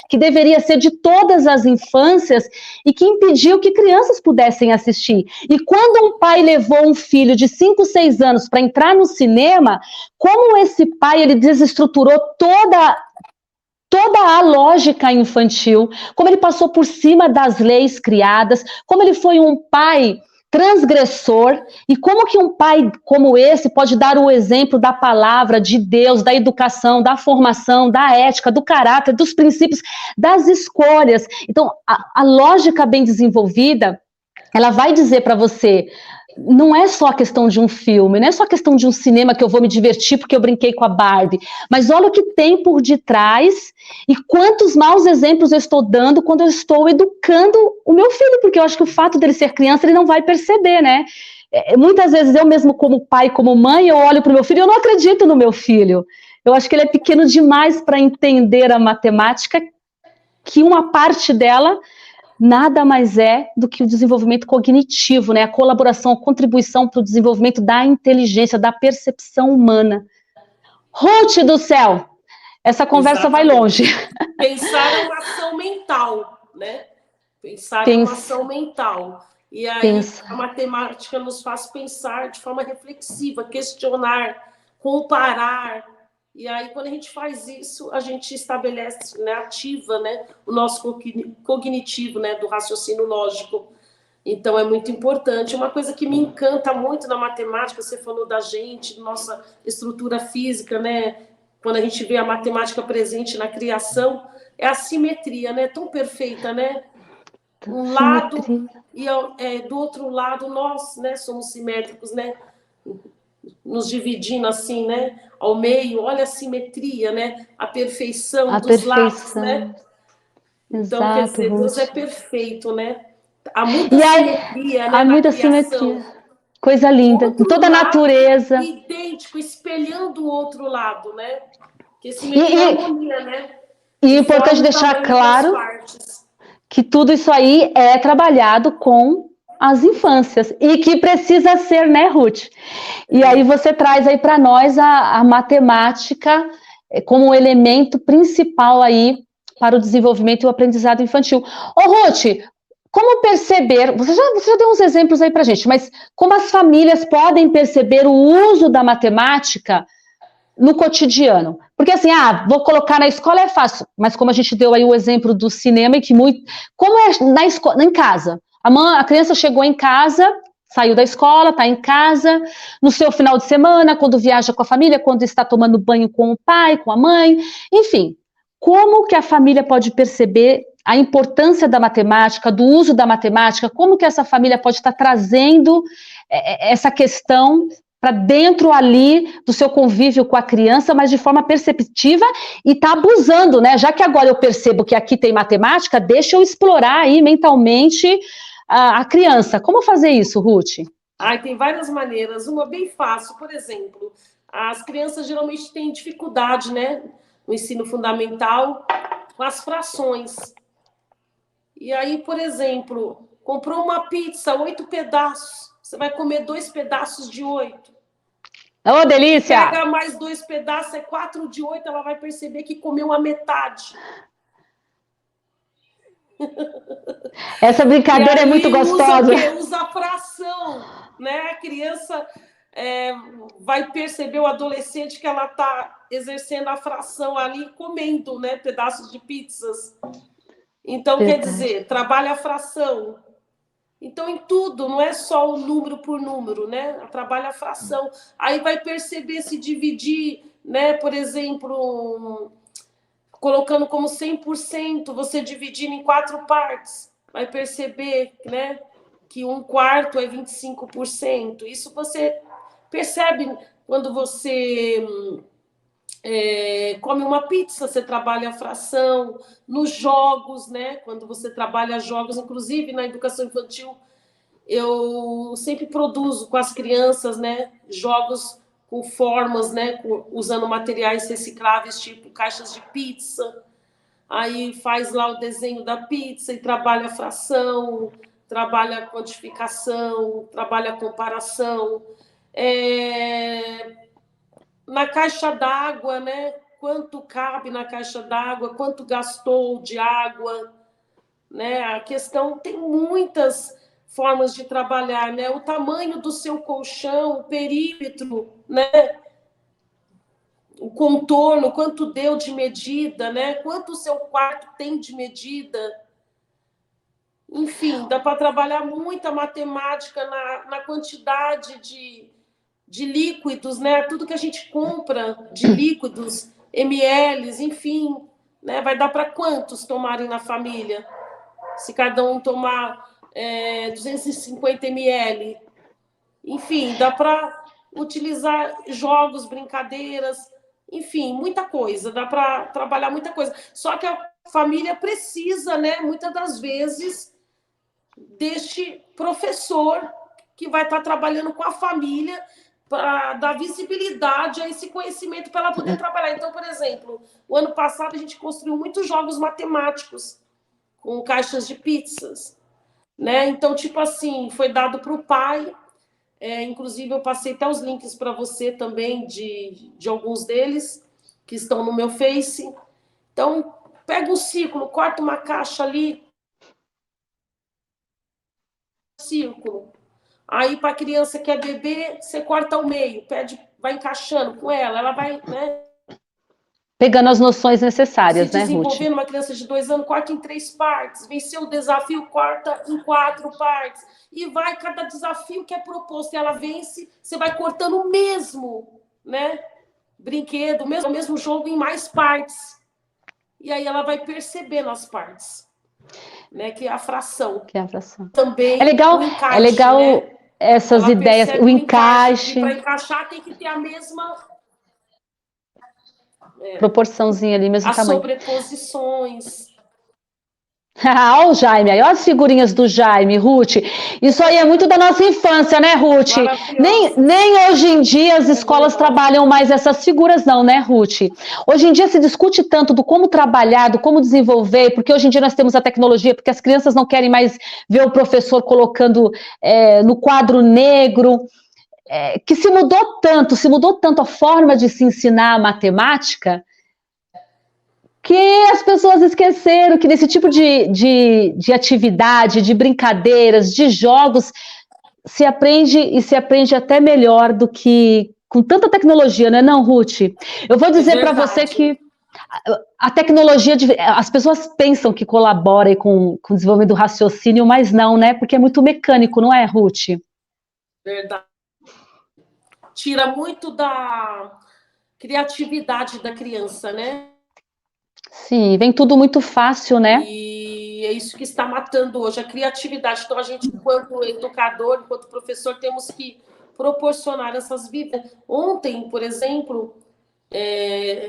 que deveria ser de todas as infâncias e que impediu que crianças pudessem assistir. E quando um pai levou um filho de 5, 6 anos para entrar no cinema, como esse pai ele desestruturou toda a lógica infantil, como ele passou por cima das leis criadas, como ele foi um pai transgressor, e como que um pai como esse pode dar o exemplo da palavra de Deus, da educação, da formação, da ética, do caráter, dos princípios, das escolhas. Então, a lógica bem desenvolvida, ela vai dizer para você, não é só a questão de um filme, não é só a questão de um cinema que eu vou me divertir porque eu brinquei com a Barbie, mas olha o que tem por detrás e quantos maus exemplos eu estou dando quando eu estou educando o meu filho, porque eu acho que o fato dele ser criança, ele não vai perceber, né? Muitas vezes eu mesmo como pai, como mãe, eu olho para o meu filho e eu não acredito no meu filho. Eu acho que ele é pequeno demais para entender a matemática, que uma parte dela nada mais é do que o desenvolvimento cognitivo, né? A colaboração, a contribuição para o desenvolvimento da inteligência, da percepção humana. Ruth do céu, essa conversa vai longe. Pensar é uma ação mental, né? Pensar é uma ação mental. E aí a matemática nos faz pensar de forma reflexiva, questionar, comparar. E aí, quando a gente faz isso, a gente estabelece, né, ativa, né, o nosso cognitivo, né, do raciocínio lógico. Então, é muito importante. Uma coisa que me encanta muito na matemática, você falou da gente, nossa estrutura física, né, quando a gente vê a matemática presente na criação, é a simetria, né, tão perfeita, né? Um lado e do outro lado, nós, né, somos simétricos, né? Nos dividindo assim, né, ao meio, olha a simetria, né, a perfeição dos lados, né? Então, quer dizer, Deus é perfeito, né? Há muita simetria, né, na criação. Coisa linda, em toda a natureza. Idêntico, espelhando o outro lado, né? Que simetria é harmonia, né? E é importante deixar claro que tudo isso aí é trabalhado com as infâncias, e que precisa ser, né, Ruth? E aí você traz aí para nós a matemática como um elemento principal aí para o desenvolvimento e o aprendizado infantil. Ô, Ruth, como perceber, você já deu uns exemplos aí para gente, mas como as famílias podem perceber o uso da matemática no cotidiano? Porque assim, vou colocar na escola é fácil, mas como a gente deu aí o exemplo do cinema, e que como é na escola, em casa? A criança chegou em casa, saiu da escola, está em casa, no seu final de semana, quando viaja com a família, quando está tomando banho com o pai, com a mãe, enfim. Como que a família pode perceber a importância da matemática, do uso da matemática, como que essa família pode estar trazendo essa questão para dentro ali do seu convívio com a criança, mas de forma perceptiva, e está abusando, né? Já que agora eu percebo que aqui tem matemática, deixa eu explorar aí mentalmente a criança. Como fazer isso, Ruth? Tem várias maneiras. Uma bem fácil, por exemplo, as crianças geralmente têm dificuldade, né, no ensino fundamental com as frações. E aí, por exemplo, comprou uma pizza, 8 pedaços, você vai comer 2 pedaços de 8. Ô, delícia! Pega mais 2 pedaços, é 4 de 8, ela vai perceber que comeu a metade. Essa brincadeira é muito gostosa. Usa a fração, né? A criança vai perceber, o adolescente, que ela está exercendo a fração ali, comendo, né, pedaços de pizzas. Então, quer dizer, trabalha a fração. Então, em tudo, não é só o número por número, né? Trabalha a fração. Aí vai perceber se dividir, né? Por exemplo, colocando como 100%, você dividindo em 4 partes, vai perceber, né, que 1/4 é 25%. Isso você percebe quando você come uma pizza, você trabalha a fração. Nos jogos, né? Quando você trabalha jogos, inclusive na educação infantil, eu sempre produzo com as crianças, né, jogos com formas, né, usando materiais recicláveis, tipo caixas de pizza. Aí faz lá o desenho da pizza e trabalha a fração, trabalha a quantificação, trabalha a comparação. Na caixa d'água, né? Quanto cabe na caixa d'água, quanto gastou de água, né? A questão tem muitas formas de trabalhar, né? O tamanho do seu colchão, o perímetro, né? O contorno, quanto deu de medida, né? Quanto o seu quarto tem de medida. Enfim, dá para trabalhar muita matemática na quantidade de líquidos, né? Tudo que a gente compra de líquidos, ml, enfim, né? Vai dar para quantos tomarem na família? Se cada um tomar 250 ml. Enfim, dá para utilizar jogos, brincadeiras, enfim, muita coisa, dá para trabalhar muita coisa. Só que a família precisa, né, muitas das vezes, deste professor que vai estar trabalhando com a família para dar visibilidade a esse conhecimento para ela poder trabalhar. Então, por exemplo, o ano passado a gente construiu muitos jogos matemáticos com caixas de pizzas, né? Então, tipo assim, foi dado para o pai. Inclusive, eu passei até os links para você também de alguns deles que estão no meu Face. Então, pega um círculo, corta uma caixa ali, círculo. Aí, para a criança que é bebê, você corta ao meio, pede, vai encaixando com ela vai, né? Pegando as noções necessárias, Se né, Ruth? desenvolvendo, uma criança de 2 anos, corta em 3 partes. Venceu o desafio, corta em 4 partes. E vai, cada desafio que é proposto, e ela vence, você vai cortando o mesmo, né? Brinquedo, o mesmo jogo em mais partes. E aí ela vai percebendo as partes, né? Que é a fração. Que é a fração. Também o encaixe, é legal né? essas Ela ideias, o encaixe. Para encaixar tem que ter a mesma proporçãozinha ali, mesmo as tamanho. sobreposições. Olha o Jaime aí, olha as figurinhas do Jaime, Ruth. Isso aí é muito da nossa infância, né, Ruth? Nem hoje em dia as escolas trabalham mais essas figuras, não, né, Ruth? Hoje em dia se discute tanto do como trabalhar, do como desenvolver, porque hoje em dia nós temos a tecnologia, porque as crianças não querem mais ver o professor colocando no quadro negro. Que se mudou tanto a forma de se ensinar a matemática, que as pessoas esqueceram que nesse tipo de atividade, de brincadeiras, de jogos, se aprende até melhor do que com tanta tecnologia, não é não, Ruth? Eu vou dizer para você que a tecnologia, as pessoas pensam que colabora com o desenvolvimento do raciocínio, mas não, né? Porque é muito mecânico, não é, Ruth? Verdade. Tira muito da criatividade da criança, né? Sim, vem tudo muito fácil, né? E é isso que está matando hoje, a criatividade. Então, a gente, enquanto educador, enquanto professor, temos que proporcionar essas vidas. Ontem, por exemplo,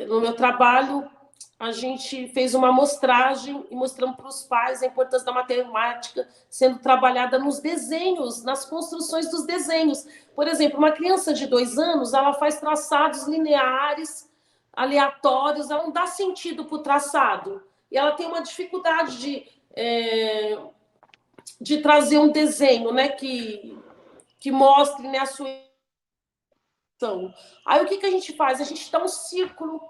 no meu trabalho, a gente fez uma amostragem e mostramos para os pais a importância da matemática sendo trabalhada nos desenhos, nas construções dos desenhos. Por exemplo, uma criança de 2 anos, ela faz traçados lineares, aleatórios, ela não dá sentido para o traçado. E ela tem uma dificuldade de trazer um desenho, né, que mostre, né, a sua. Aí o que a gente faz? A gente dá um círculo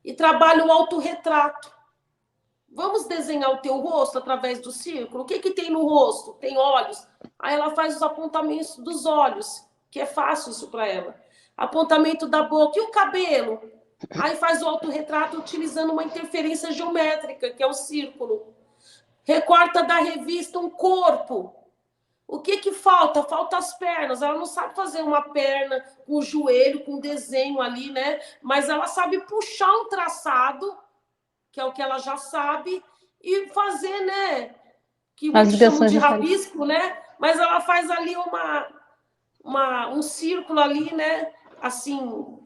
e trabalha o autorretrato. Vamos desenhar o teu rosto através do círculo? O que tem no rosto? Tem olhos. Aí ela faz os apontamentos dos olhos, que é fácil isso para ela. Apontamento da boca. E o cabelo? Aí faz o autorretrato utilizando uma interferência geométrica, que é o círculo. Recorta da revista um corpo. O que falta? Falta as pernas. Ela não sabe fazer uma perna com o joelho, com o desenho ali, né? Mas ela sabe puxar um traçado, que é o que ela já sabe, e fazer, né? Que muitos chamam de rabisco, né? Mas ela faz ali um círculo ali, né? Assim,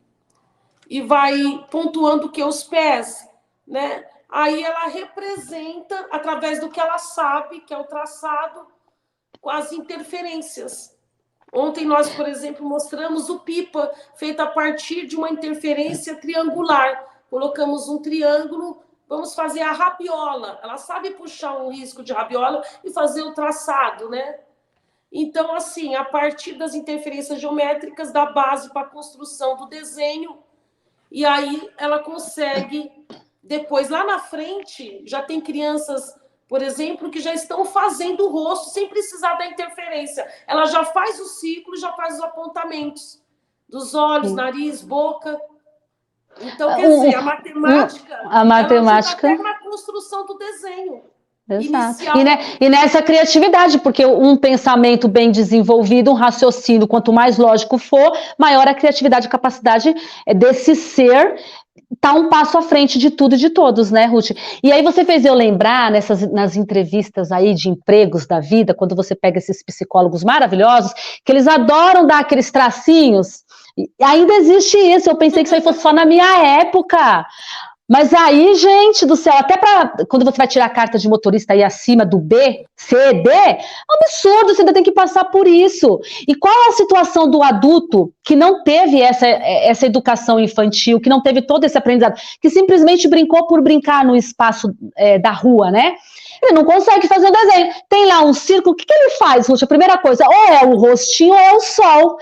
e vai pontuando que os pés, né? Aí ela representa, através do que ela sabe, que é o traçado, com as interferências. Ontem nós, por exemplo, mostramos o pipa feito a partir de uma interferência triangular. Colocamos um triângulo, vamos fazer a rabiola. Ela sabe puxar um risco de rabiola e fazer o traçado, né? Então, assim, a partir das interferências geométricas, dá base para a construção do desenho, e aí ela consegue, depois, lá na frente, já tem crianças, por exemplo, que já estão fazendo o rosto sem precisar da interferência. Ela já faz o ciclo, já faz os apontamentos dos olhos, nariz, boca. Então, quer dizer, a matemática, ela ajuda até na construção do desenho. Exato. E nessa criatividade, porque um pensamento bem desenvolvido, um raciocínio, quanto mais lógico for, maior a criatividade e capacidade desse ser tá um passo à frente de tudo e de todos, né, Ruth? E aí você fez eu lembrar nas entrevistas aí de empregos da vida, quando você pega esses psicólogos maravilhosos, que eles adoram dar aqueles tracinhos. Ainda existe isso, eu pensei que isso aí fosse só na minha época. Mas aí, gente do céu, até para quando você vai tirar a carta de motorista aí acima do B, C, D, é um absurdo, você ainda tem que passar por isso. E qual é a situação do adulto que não teve essa educação infantil, que não teve todo esse aprendizado, que simplesmente brincou por brincar no espaço da rua, né? Ele não consegue fazer o desenho. Tem lá um círculo, o que ele faz, Ruth? A primeira coisa, ou é o rostinho ou é o sol.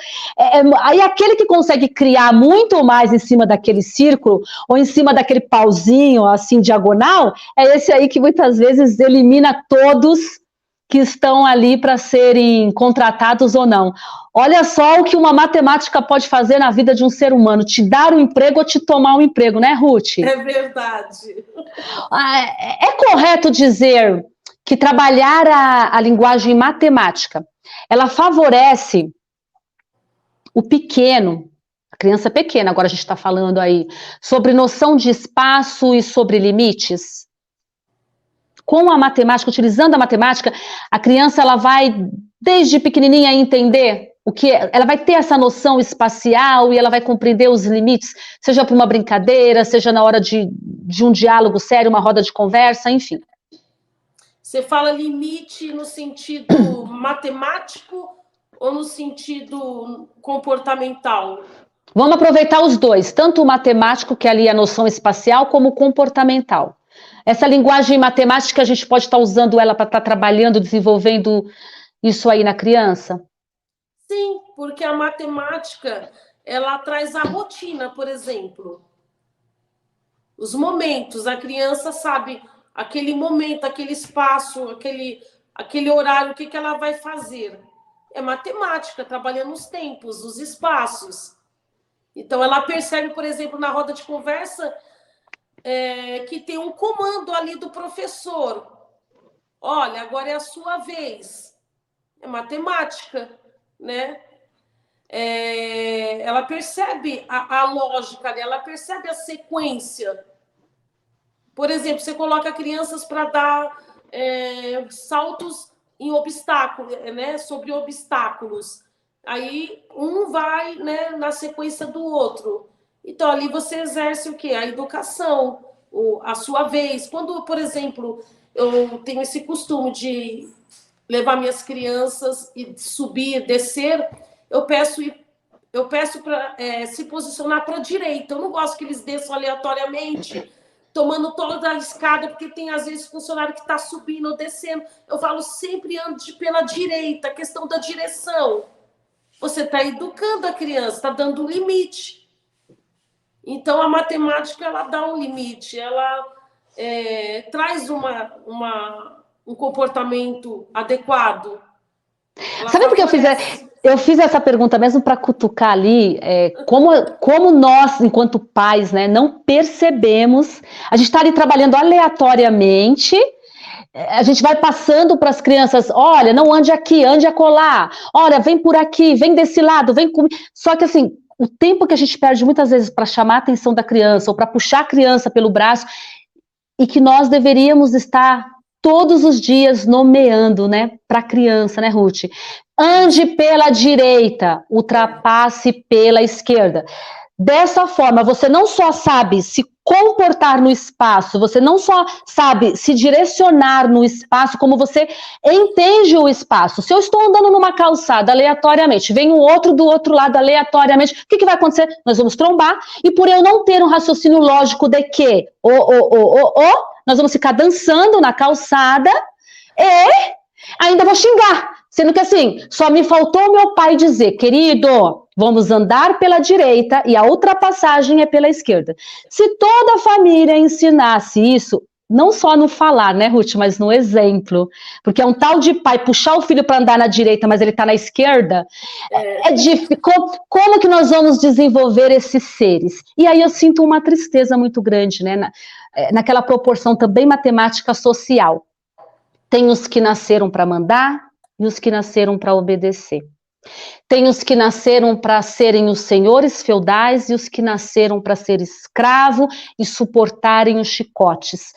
Aí aquele que consegue criar muito mais em cima daquele círculo, ou em cima daquele pauzinho, assim, diagonal, é esse aí que muitas vezes elimina todos que estão ali para serem contratados ou não. Olha só o que uma matemática pode fazer na vida de um ser humano, te dar um emprego ou te tomar um emprego, né, Ruth? É verdade. É correto dizer que trabalhar a linguagem matemática, ela favorece o pequeno, a criança pequena, agora a gente está falando aí, sobre noção de espaço e sobre limites? Com a matemática, utilizando a matemática, a criança ela vai, desde pequenininha, entender o que ela vai ter essa noção espacial e ela vai compreender os limites, seja para uma brincadeira, seja na hora de um diálogo sério, uma roda de conversa, enfim. Você fala limite no sentido matemático ou no sentido comportamental? Vamos aproveitar os dois, tanto o matemático, que é ali a noção espacial, como o comportamental. Essa linguagem matemática, a gente pode estar usando ela para estar trabalhando, desenvolvendo isso aí na criança? Sim, porque a matemática, ela traz a rotina, por exemplo. Os momentos, a criança sabe aquele momento, aquele espaço, aquele horário, o que ela vai fazer. É matemática, trabalhando os tempos, os espaços. Então, ela percebe, por exemplo, na roda de conversa, que tem um comando ali do professor. Olha, agora é a sua vez. É matemática, né? Ela percebe a lógica, ela percebe a sequência. Por exemplo, você coloca crianças para dar saltos em obstáculos, né? Sobre obstáculos. Aí um vai, né, na sequência do outro. Então, ali você exerce o quê? A educação, a sua vez. Quando, por exemplo, eu tenho esse costume de levar minhas crianças e subir, descer, eu peço para se posicionar para a direita. Eu não gosto que eles desçam aleatoriamente, tomando toda a escada, porque tem, às vezes, funcionário que está subindo ou descendo. Eu falo, sempre ande pela direita, a questão da direção. Você está educando a criança, está dando um limite. Então, a matemática, ela dá um limite, ela traz um comportamento adequado. Sabe por que eu fiz essa pergunta mesmo para cutucar ali, como nós, enquanto pais, né, não percebemos, a gente está ali trabalhando aleatoriamente, a gente vai passando para as crianças, olha, não ande aqui, ande acolá, olha, vem por aqui, vem desse lado, vem comigo. Só que assim, o tempo que a gente perde muitas vezes para chamar a atenção da criança, ou para puxar a criança pelo braço, e que nós deveríamos estar todos os dias nomeando, né, para a criança, né, Ruth? Ande pela direita, ultrapasse pela esquerda. dessa forma, você não só sabe se comportar no espaço, você não só sabe se direcionar no espaço, como você entende o espaço. Se eu estou andando numa calçada aleatoriamente, vem um outro do outro lado aleatoriamente, o que vai acontecer? Nós vamos trombar, e por eu não ter um raciocínio lógico de que, nós vamos ficar dançando na calçada e ainda vou xingar. Sendo que assim, só me faltou meu pai dizer, querido, vamos andar pela direita e a ultrapassagem é pela esquerda. Se toda a família ensinasse isso, não só no falar, né, Ruth, mas no exemplo, porque é um tal de pai puxar o filho para andar na direita, mas ele está na esquerda, é difícil. Como que nós vamos desenvolver esses seres? E aí eu sinto uma tristeza muito grande, né, naquela proporção também matemática social. Tem os que nasceram para mandar, e os que nasceram para obedecer. Tem os que nasceram para serem os senhores feudais e os que nasceram para ser escravo e suportarem os chicotes.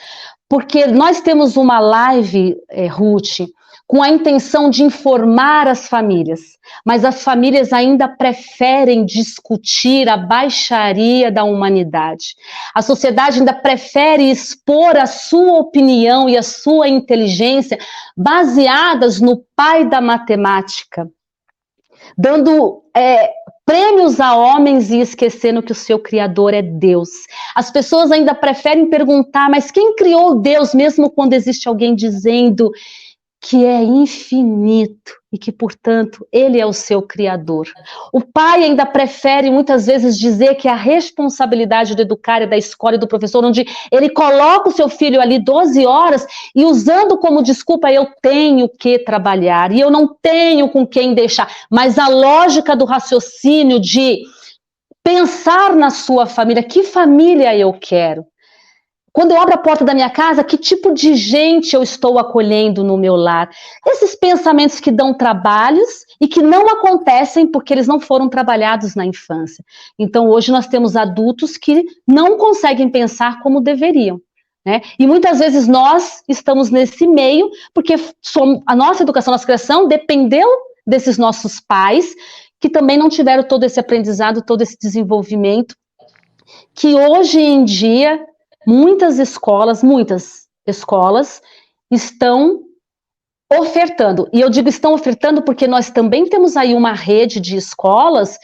Porque nós temos uma live, Ruth, com a intenção de informar as famílias, mas as famílias ainda preferem discutir a baixaria da humanidade. A sociedade ainda prefere expor a sua opinião e a sua inteligência baseadas no pai da matemática, dando prêmios a homens e esquecendo que o seu criador é Deus. As pessoas ainda preferem perguntar, mas quem criou Deus, mesmo quando existe alguém dizendo que é infinito e que, portanto, ele é o seu criador. O pai ainda prefere, muitas vezes, dizer que a responsabilidade do educar é da escola e do professor, onde ele coloca o seu filho ali 12 horas e usando como desculpa, eu tenho que trabalhar e eu não tenho com quem deixar. Mas a lógica do raciocínio de pensar na sua família, que família eu quero? Quando eu abro a porta da minha casa, que tipo de gente eu estou acolhendo no meu lar? Esses pensamentos que dão trabalhos e que não acontecem porque eles não foram trabalhados na infância. Então, hoje nós temos adultos que não conseguem pensar como deveriam, né? E muitas vezes nós estamos nesse meio porque a nossa educação, nossa criação dependeu desses nossos pais que também não tiveram todo esse aprendizado, todo esse desenvolvimento, que hoje em dia muitas escolas estão ofertando. E eu digo estão ofertando porque nós também temos aí uma rede de escolas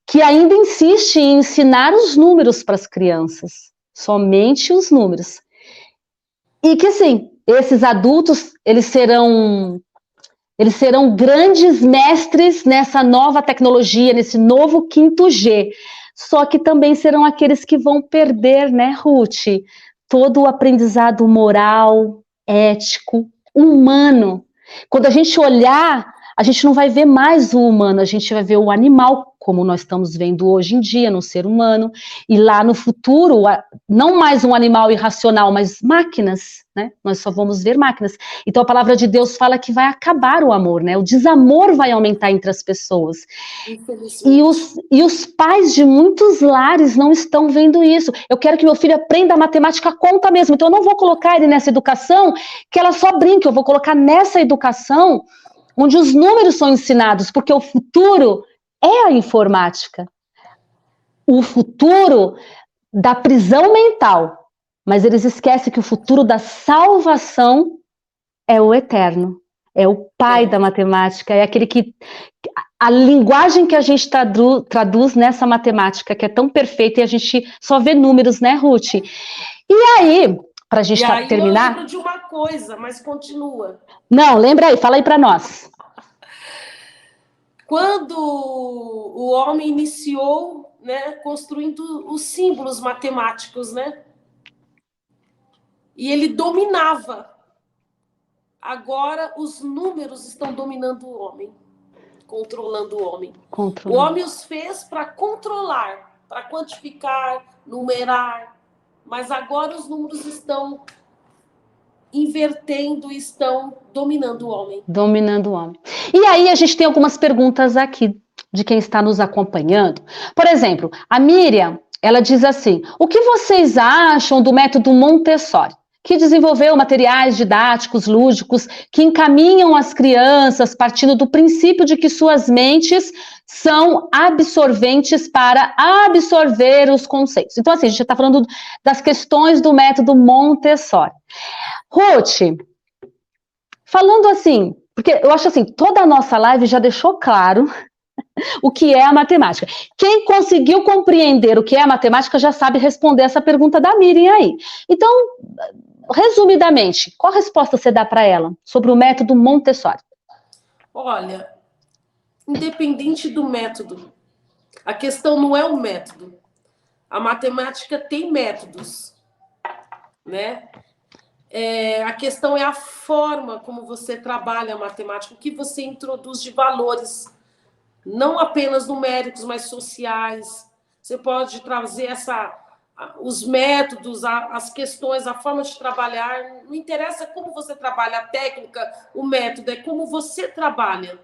que ainda insiste em ensinar os números para as crianças. Somente os números. E que, assim, esses adultos, eles serão grandes mestres nessa nova tecnologia, nesse novo 5G. Só que também serão aqueles que vão perder, né, Ruth, todo o aprendizado moral, ético, humano. Quando a gente olhar, a gente não vai ver mais o humano, a gente vai ver o animal, como nós estamos vendo hoje em dia no ser humano, e lá no futuro, não mais um animal irracional, mas máquinas, né? Nós só vamos ver máquinas. Então a palavra de Deus fala que vai acabar o amor, né? O desamor vai aumentar entre as pessoas. E os pais de muitos lares não estão vendo isso. Eu quero que meu filho aprenda a matemática conta mesmo, então eu não vou colocar ele nessa educação que ela só brinque, eu vou colocar nessa educação onde os números são ensinados, porque o futuro é a informática. O futuro da prisão mental. Mas eles esquecem que o futuro da salvação é o eterno. É o pai da matemática. É aquele que... A linguagem que a gente traduz nessa matemática, que é tão perfeita, e a gente só vê números, né, Ruth? E aí, para a gente terminar... eu lembro de uma coisa, mas continua. Não, lembra aí, fala aí para nós. Quando o homem iniciou, né, construindo os símbolos matemáticos, né? E ele dominava. Agora os números estão dominando o homem, controlando o homem. O homem os fez para controlar, para quantificar, numerar, mas agora os números estão invertendo, estão dominando o homem. Dominando o homem. E aí a gente tem algumas perguntas aqui de quem está nos acompanhando. Por exemplo, a Miriam, ela diz assim, o que vocês acham do método Montessori? que desenvolveu materiais didáticos, lúdicos, que encaminham as crianças partindo do princípio de que suas mentes são absorventes para absorver os conceitos. Então, assim, a gente está falando das questões do método Montessori. Ruth, falando assim, porque eu acho assim, toda a nossa live já deixou claro o que é a matemática. Quem conseguiu compreender o que é a matemática já sabe responder essa pergunta da Miriam aí. Então, resumidamente, qual resposta você dá para ela sobre o método Montessori? Olha, independente do método, a questão não é o método. A matemática tem métodos, né? A questão é a forma como você trabalha a matemática, o que você introduz de valores, não apenas numéricos, mas sociais. Você pode trazer os métodos, as questões, a forma de trabalhar. Não interessa como você trabalha a técnica, o método, é como você trabalha.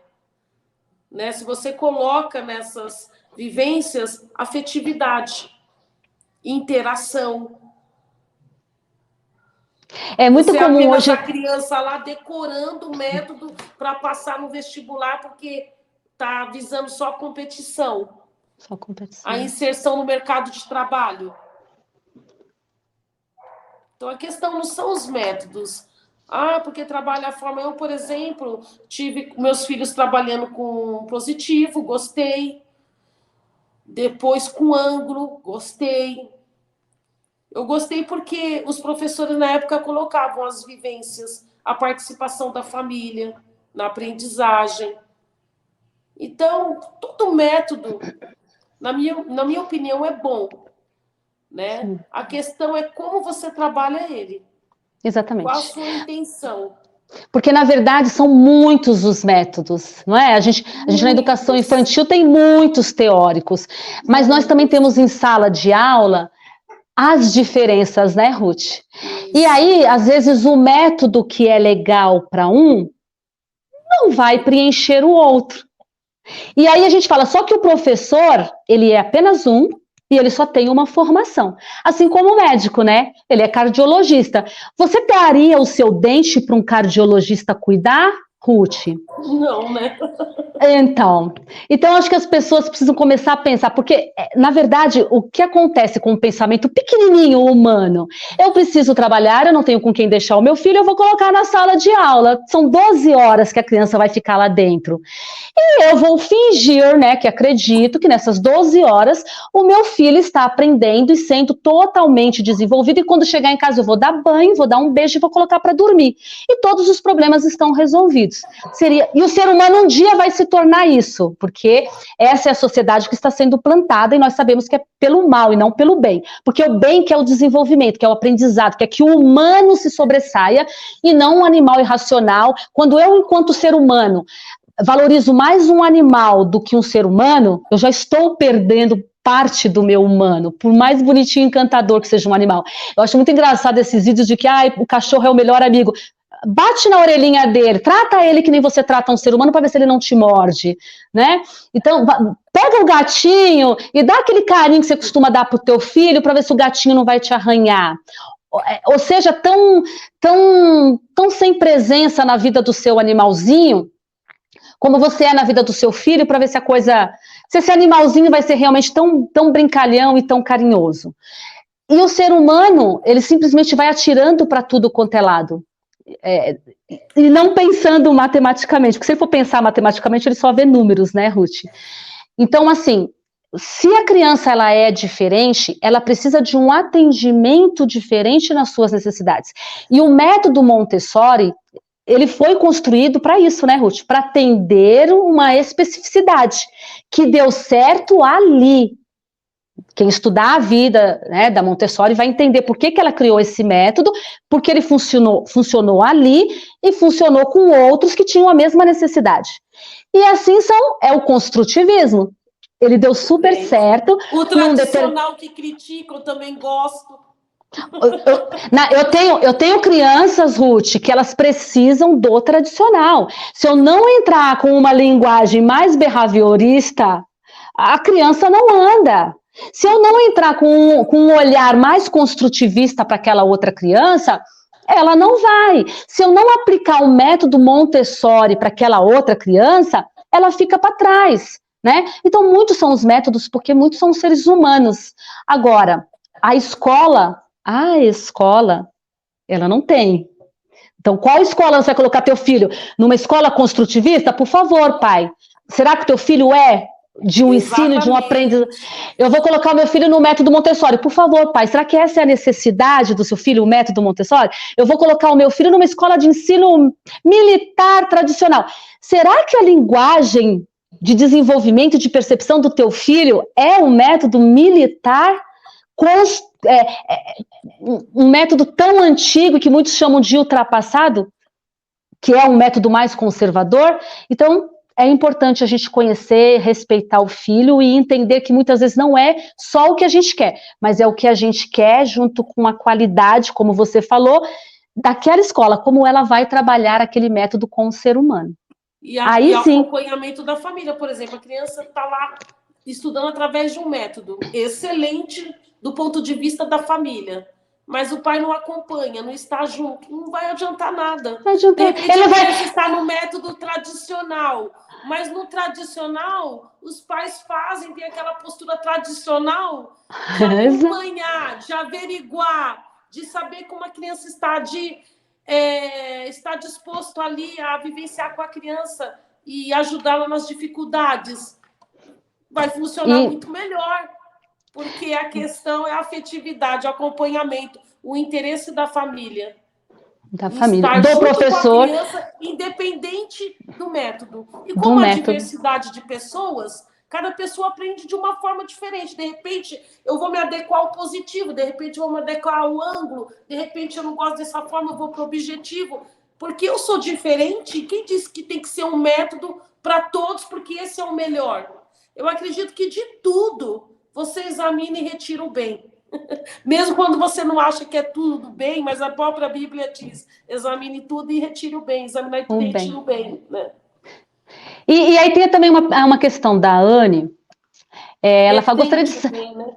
Né? Se você coloca nessas vivências afetividade, interação. É muito comum hoje a criança lá decorando o método para passar no vestibular, porque está visando só competição. Só competição. A inserção no mercado de trabalho. Então, a questão não são os métodos. Porque trabalha a forma... Eu, por exemplo, tive meus filhos trabalhando com positivo, gostei. Depois com ângulo, gostei. Eu gostei porque os professores, na época, colocavam as vivências, a participação da família na aprendizagem. Então, todo método, na minha opinião, é bom. Né? A questão é como você trabalha ele. Exatamente. Qual a sua intenção? Porque, na verdade, são muitos os métodos, não é? A gente na educação infantil tem muitos teóricos, mas nós também temos em sala de aula as diferenças, né, Ruth? Isso. E aí, às vezes, o método que é legal para um não vai preencher o outro. E aí a gente fala, só que o professor, ele é apenas um, e ele só tem uma formação. Assim como o médico, né? Ele é cardiologista. Você daria o seu dente para um cardiologista cuidar, Ruth? Não, né? Então acho que as pessoas precisam começar a pensar, porque, na verdade, o que acontece com o pensamento pequenininho humano? Eu preciso trabalhar, eu não tenho com quem deixar o meu filho, eu vou colocar na sala de aula. São 12 horas que a criança vai ficar lá dentro. E eu vou fingir, né, que acredito que nessas 12 horas o meu filho está aprendendo e sendo totalmente desenvolvido, e quando chegar em casa eu vou dar banho, vou dar um beijo e vou colocar para dormir. E todos os problemas estão resolvidos. E o ser humano um dia vai se tornar isso, porque essa é a sociedade que está sendo plantada e nós sabemos que é pelo mal e não pelo bem, porque o bem que é o desenvolvimento, que é o aprendizado, que é que o humano se sobressaia e não um animal irracional. Quando eu, enquanto ser humano, valorizo mais um animal do que um ser humano, eu já estou perdendo parte do meu humano, por mais bonitinho e encantador que seja um animal. Eu acho muito engraçado esses vídeos de que o cachorro é o melhor amigo. Bate na orelhinha dele, trata ele que nem você trata um ser humano para ver se ele não te morde, né? Então, pega o gatinho e dá aquele carinho que você costuma dar pro teu filho para ver se o gatinho não vai te arranhar. Ou seja, tão sem presença na vida do seu animalzinho, como você é na vida do seu filho, para ver se se esse animalzinho vai ser realmente tão brincalhão e tão carinhoso. E o ser humano, ele simplesmente vai atirando para tudo quanto é lado. E não pensando matematicamente, porque se ele for pensar matematicamente, ele só vê números, né, Ruth? Então, assim, se a criança ela é diferente, ela precisa de um atendimento diferente nas suas necessidades. E o método Montessori, ele foi construído para isso, né, Ruth? Para atender uma especificidade que deu certo ali. Quem estudar a vida, né, da Montessori vai entender por que ela criou esse método, porque ele funcionou ali e funcionou com outros que tinham a mesma necessidade. E assim é o construtivismo. Ele deu super certo. O tradicional que critica, eu também gosto. Eu tenho crianças, Ruth, que elas precisam do tradicional. Se eu não entrar com uma linguagem mais behaviorista, a criança não anda. Se eu não entrar com um olhar mais construtivista para aquela outra criança, ela não vai. Se eu não aplicar o método Montessori para aquela outra criança, ela fica para trás, né? Então, muitos são os métodos, porque muitos são seres humanos. Agora, a escola, ela não tem. Então, qual escola você vai colocar teu filho? Numa escola construtivista? Por favor, pai. Será que teu filho é de um ensino, de um aprendizado? Eu vou colocar meu filho no método Montessori. Por favor, pai. Será que essa é a necessidade do seu filho, o método Montessori? Eu vou colocar o meu filho numa escola de ensino militar tradicional. Será que a linguagem de desenvolvimento, de percepção do teu filho é um método militar? Um método tão antigo que muitos chamam de ultrapassado, que é um método mais conservador. Então, é importante a gente conhecer, respeitar o filho e entender que muitas vezes não é só o que a gente quer, mas é o que a gente quer junto com a qualidade, como você falou, daquela escola, como ela vai trabalhar aquele método com o ser humano. E o acompanhamento da família, por exemplo, a criança está lá estudando através de um método excelente do ponto de vista da família, mas o pai não acompanha, não está junto, não vai adiantar nada. Não adianta. De repente, ele vai estar no método tradicional, mas no tradicional, os pais fazem, tem aquela postura tradicional de acompanhar, de averiguar, de saber como a criança está, está disposto ali a vivenciar com a criança e ajudá-la nas dificuldades. Vai funcionar muito melhor. Porque a questão é a afetividade, o acompanhamento, o interesse da família. Da família, do professor. Com a criança, independente do método. E como a diversidade de pessoas, cada pessoa aprende de uma forma diferente. De repente, eu vou me adequar ao positivo, de repente, eu vou me adequar ao ângulo, de repente, eu não gosto dessa forma, eu vou para o objetivo. Porque eu sou diferente, quem disse que tem que ser um método para todos, porque esse é o melhor? Eu acredito que de tudo você examina e retira o bem. Mesmo quando você não acha que é tudo bem, mas a própria Bíblia diz, examine tudo e retire o bem, examinar tudo e retire o bem. Né? E aí tem também uma questão da Anne, ela fala, gostaria de... Bem, né?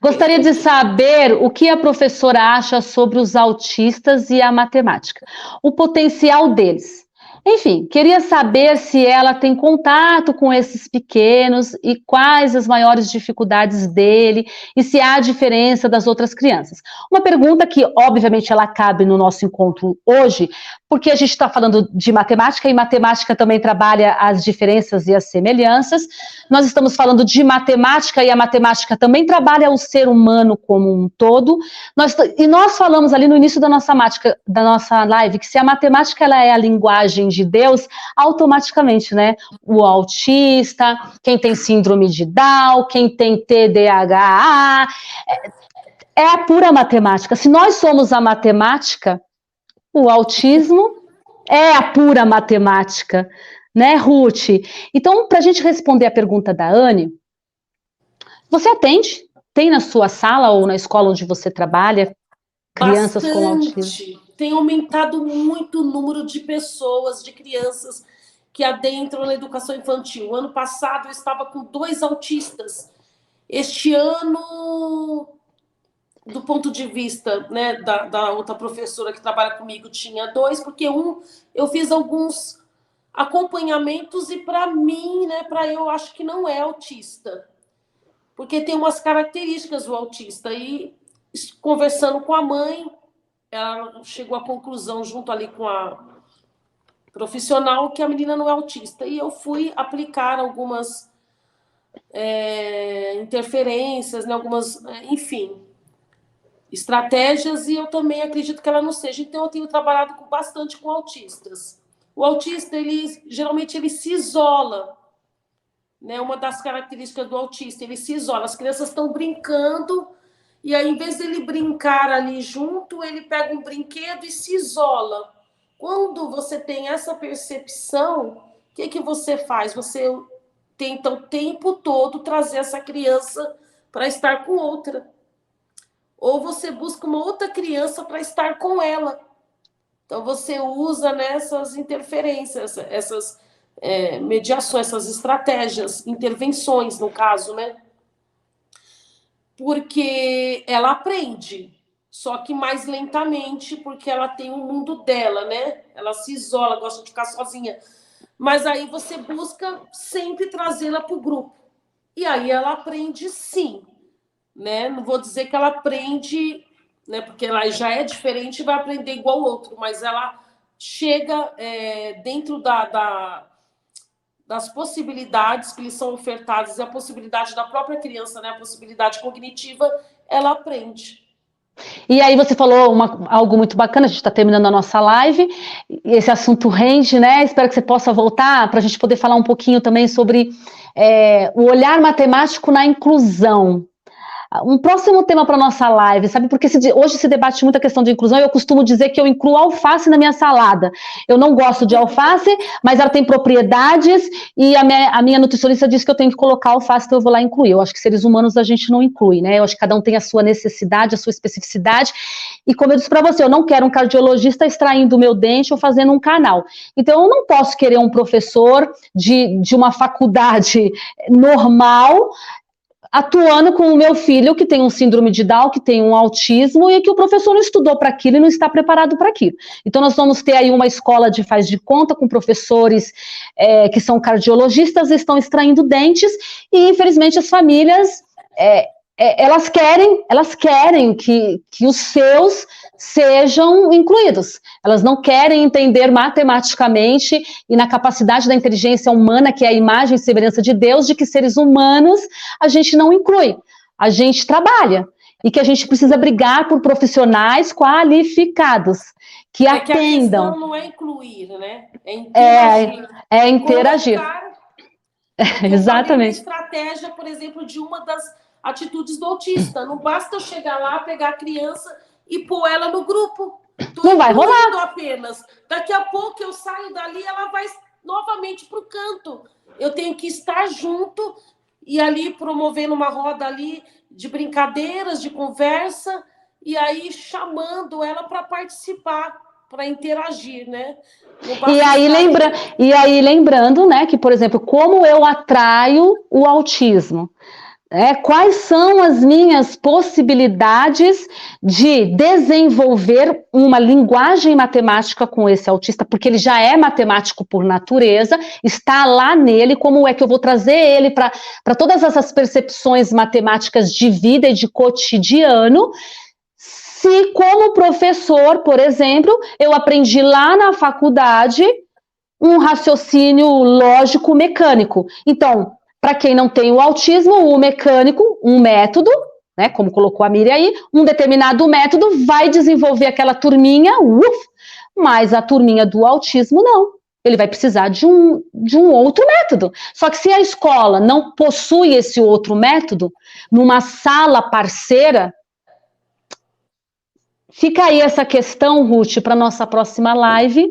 Gostaria de saber o que a professora acha sobre os autistas e a matemática, o potencial deles. Enfim, queria saber se ela tem contato com esses pequenos e quais as maiores dificuldades dele e se há diferença das outras crianças. Uma pergunta que, obviamente, ela cabe no nosso encontro hoje, porque a gente está falando de matemática e matemática também trabalha as diferenças e as semelhanças. Nós estamos falando de matemática e a matemática também trabalha o ser humano como um todo. Nós falamos ali no início da nossa live que se a matemática ela é a linguagem de Deus, automaticamente, né? O autista, quem tem síndrome de Down, quem tem TDAH, é a pura matemática. Se nós somos a matemática, o autismo é a pura matemática, né, Ruth? Então, para a gente responder a pergunta da Anne, você atende? Tem na sua sala ou na escola onde você trabalha crianças com autismo? Tem aumentado muito o número de pessoas, de crianças que adentram na educação infantil. Ano passado eu estava com 2 autistas. Este ano, do ponto de vista, né, da outra professora que trabalha comigo, tinha 2, porque eu fiz alguns acompanhamentos e para mim, né, eu acho que não é autista. Porque tem umas características do autista. E conversando com a mãe, ela chegou à conclusão, junto ali com a profissional, que a menina não é autista. E eu fui aplicar algumas interferências, né, algumas, enfim, estratégias, e eu também acredito que ela não seja. Então, eu tenho trabalhado bastante com autistas. O autista, geralmente, ele se isola. Né? Uma das características do autista, ele se isola. As crianças estão brincando, e aí, em vez dele brincar ali junto, ele pega um brinquedo e se isola. Quando você tem essa percepção, o que você faz? Você tenta o tempo todo trazer essa criança para estar com outra. Ou você busca uma outra criança para estar com ela. Então, você usa nessas interferências, essas mediações, essas estratégias, intervenções, no caso, né? Porque ela aprende. só que mais lentamente, porque ela tem um mundo dela, né? Ela se isola, gosta de ficar sozinha. Mas aí você busca sempre trazê-la para o grupo. E aí ela aprende sim, né? Não vou dizer que ela aprende, né? Porque ela já é diferente e vai aprender igual o outro, mas ela chega dentro das possibilidades que lhe são ofertadas e a possibilidade da própria criança, né? A possibilidade cognitiva, ela aprende. E aí você falou algo muito bacana, a gente está terminando a nossa live, esse assunto rende, né? Espero que você possa voltar para a gente poder falar um pouquinho também sobre o olhar matemático na inclusão. Um próximo tema para nossa live, sabe? Porque hoje se debate muito a questão de inclusão. Eu costumo dizer que eu incluo alface na minha salada. Eu não gosto de alface, mas ela tem propriedades e a minha nutricionista disse que eu tenho que colocar alface, então eu vou lá incluir. Eu acho que seres humanos a gente não inclui, né? Eu acho que cada um tem a sua necessidade, a sua especificidade. E como eu disse para você, eu não quero um cardiologista extraindo o meu dente ou fazendo um canal. Então eu não posso querer um professor de uma faculdade normal atuando com o meu filho que tem um síndrome de Down, que tem um autismo e que o professor não estudou para aquilo e não está preparado para aquilo. Então nós vamos ter aí uma escola de faz de conta com professores que são cardiologistas, estão extraindo dentes e infelizmente as famílias elas querem que os seus sejam incluídos. Elas não querem entender matematicamente e na capacidade da inteligência humana, que é a imagem e semelhança de Deus, de que seres humanos a gente não inclui. A gente trabalha e que a gente precisa brigar por profissionais qualificados que atendam. A questão não é incluir, né? É interagir. É interagir. Exatamente. A estratégia, por exemplo, de uma das atitudes do autista. Não basta eu chegar lá, pegar a criança e pôr ela no grupo. Não vai rolar. Apenas. Daqui a pouco eu saio dali, ela vai novamente para o canto. Eu tenho que estar junto e ali promovendo uma roda ali de brincadeiras, de conversa, e aí chamando ela para participar, para interagir, né? E aí lembrando, né, que, por exemplo, como eu atraio o autismo? Quais são as minhas possibilidades de desenvolver uma linguagem matemática com esse autista, porque ele já é matemático por natureza, está lá nele, como é que eu vou trazer ele para todas essas percepções matemáticas de vida e de cotidiano, se como professor, por exemplo, eu aprendi lá na faculdade um raciocínio lógico mecânico. Então, para quem não tem o autismo, o mecânico, um método, né, como colocou a Miriam aí, um determinado método vai desenvolver aquela turminha, mas a turminha do autismo não. Ele vai precisar de um outro método. Só que se a escola não possui esse outro método, numa sala parceira, fica aí essa questão, Ruth, para nossa próxima live,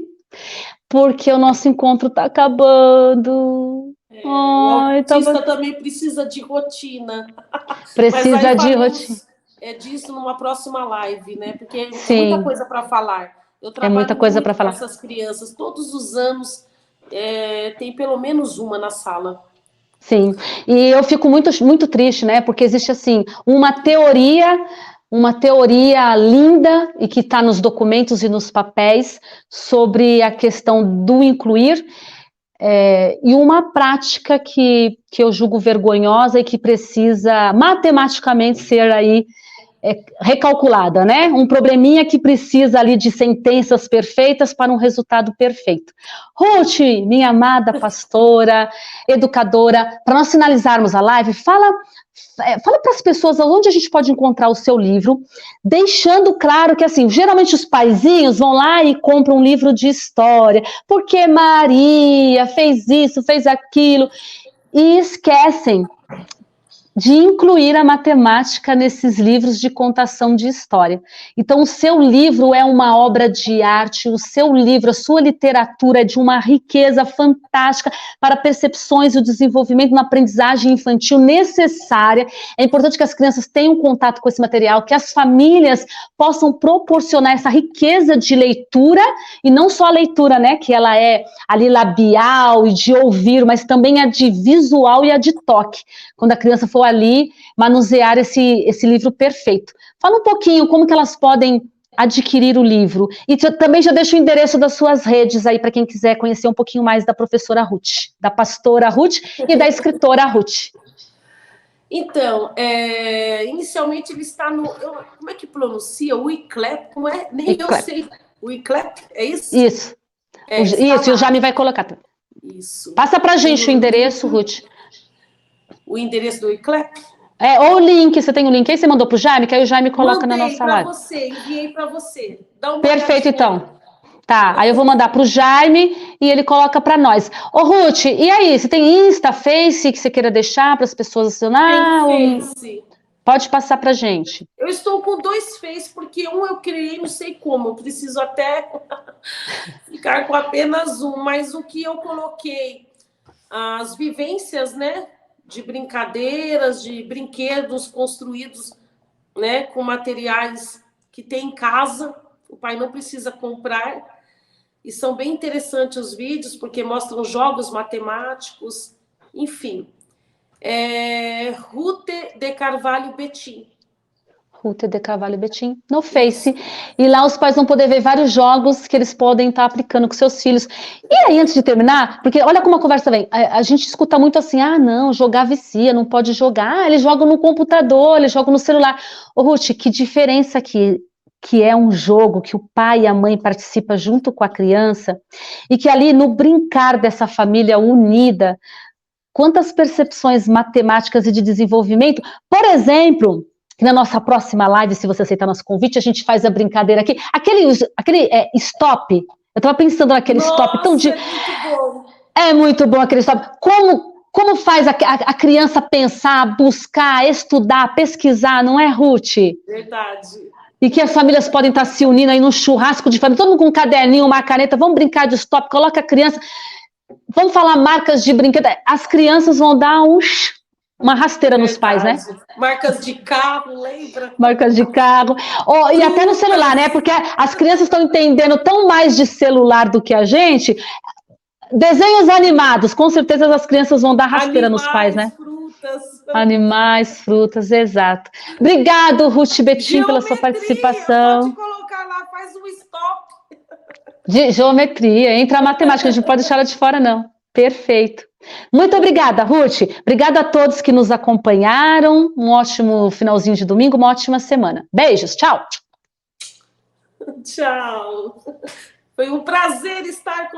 porque o nosso encontro está acabando. O autista também precisa de rotina. Precisa de rotina. Disso numa próxima live, né? Porque Sim. É muita coisa para falar. Eu trabalho muita coisa para falar. Com essas crianças. Todos os anos tem pelo menos uma na sala. Sim. E eu fico muito, muito triste, né? Porque existe, assim, uma teoria linda e que está nos documentos e nos papéis sobre a questão do incluir, e uma prática que eu julgo vergonhosa e que precisa matematicamente ser aí recalculada, né? Um probleminha que precisa ali de sentenças perfeitas para um resultado perfeito. Ruth, minha amada pastora, educadora, para nós finalizarmos a live, fala para as pessoas onde a gente pode encontrar o seu livro, deixando claro que, assim, geralmente os paizinhos vão lá e compram um livro de história, porque Maria fez isso, fez aquilo, e esquecem de incluir a matemática nesses livros de contação de história. Então, o seu livro é uma obra de arte, o seu livro, a sua literatura é de uma riqueza fantástica para percepções e o desenvolvimento na aprendizagem infantil necessária. É importante que as crianças tenham contato com esse material, que as famílias possam proporcionar essa riqueza de leitura, e não só a leitura, né, que ela é ali labial e de ouvir, mas também a de visual e a de toque. Quando a criança for ali manusear esse livro perfeito. Fala um pouquinho como que elas podem adquirir o livro. E também já deixo o endereço das suas redes aí para quem quiser conhecer um pouquinho mais da professora Ruth, da pastora Ruth e da escritora Ruth. Então, inicialmente ele está no... como é que pronuncia? O Wyclef? Como é? Nem Wyclef. Eu sei. O Wyclef, é isso? Isso. Isso, e o Jaime vai colocar. Isso. Passa pra gente o endereço, Ruth. O endereço do Wyclef? Ou o link, você tem o link aí? Você mandou pro Jaime? Que aí o Jaime coloca na nossa live. Enviei para você. Dá uma Perfeito, olhadinha. então. Tá, aí eu vou mandar pro Jaime e ele coloca para nós. Ô, Ruth, e aí? Você tem Insta, Face que você queira deixar para as pessoas acionar? Tem Face. Pode passar pra gente. Eu estou com 2 Face, porque um eu criei, não sei como. Eu preciso até ficar com apenas um. Mas o que eu coloquei, as vivências, né? De brincadeiras, de brinquedos construídos, né? Com materiais que tem em casa. O pai não precisa comprar. E são bem interessantes os vídeos, porque mostram jogos matemáticos, enfim. Ruth de Carvalho Betim. Ruth de Carvalho Betim, no Face. E lá os pais vão poder ver vários jogos que eles podem estar aplicando com seus filhos. E aí, antes de terminar, porque olha como a conversa vem, a gente escuta muito assim, não, jogar vicia, não pode jogar, eles jogam no computador, eles jogam no celular. Ô, Ruth, que diferença que é um jogo que o pai e a mãe participam junto com a criança, e que ali no brincar dessa família unida, quantas percepções matemáticas e de desenvolvimento, por exemplo, que na nossa próxima live, se você aceitar nosso convite, a gente faz a brincadeira aqui, aquele stop, eu estava pensando naquele stop tão de... É muito bom. É muito bom aquele stop, como faz a criança pensar, buscar, estudar, pesquisar, não é, Ruth? Verdade. E que as famílias podem estar se unindo aí num churrasco de família, todo mundo com um caderninho, uma caneta, vamos brincar de stop, coloca a criança, vamos falar marcas de brinquedo, as crianças vão dar uma rasteira nos pais, né? Marcas de carro, lembra? Marcas de carro, e até no celular, né? Porque as crianças estão entendendo tão mais de celular do que a gente. Desenhos animados, com certeza as crianças vão dar rasteira nos pais, né? Animais, frutas, exato. Obrigado, Ruth Betim, pela sua participação. Pode colocar lá, faz um stop. De geometria, entra a matemática, a gente não pode deixar ela de fora, não. Perfeito. Muito obrigada, Ruth. Obrigada a todos que nos acompanharam. Um ótimo finalzinho de domingo, uma ótima semana. Beijos, tchau. Tchau. Foi um prazer estar com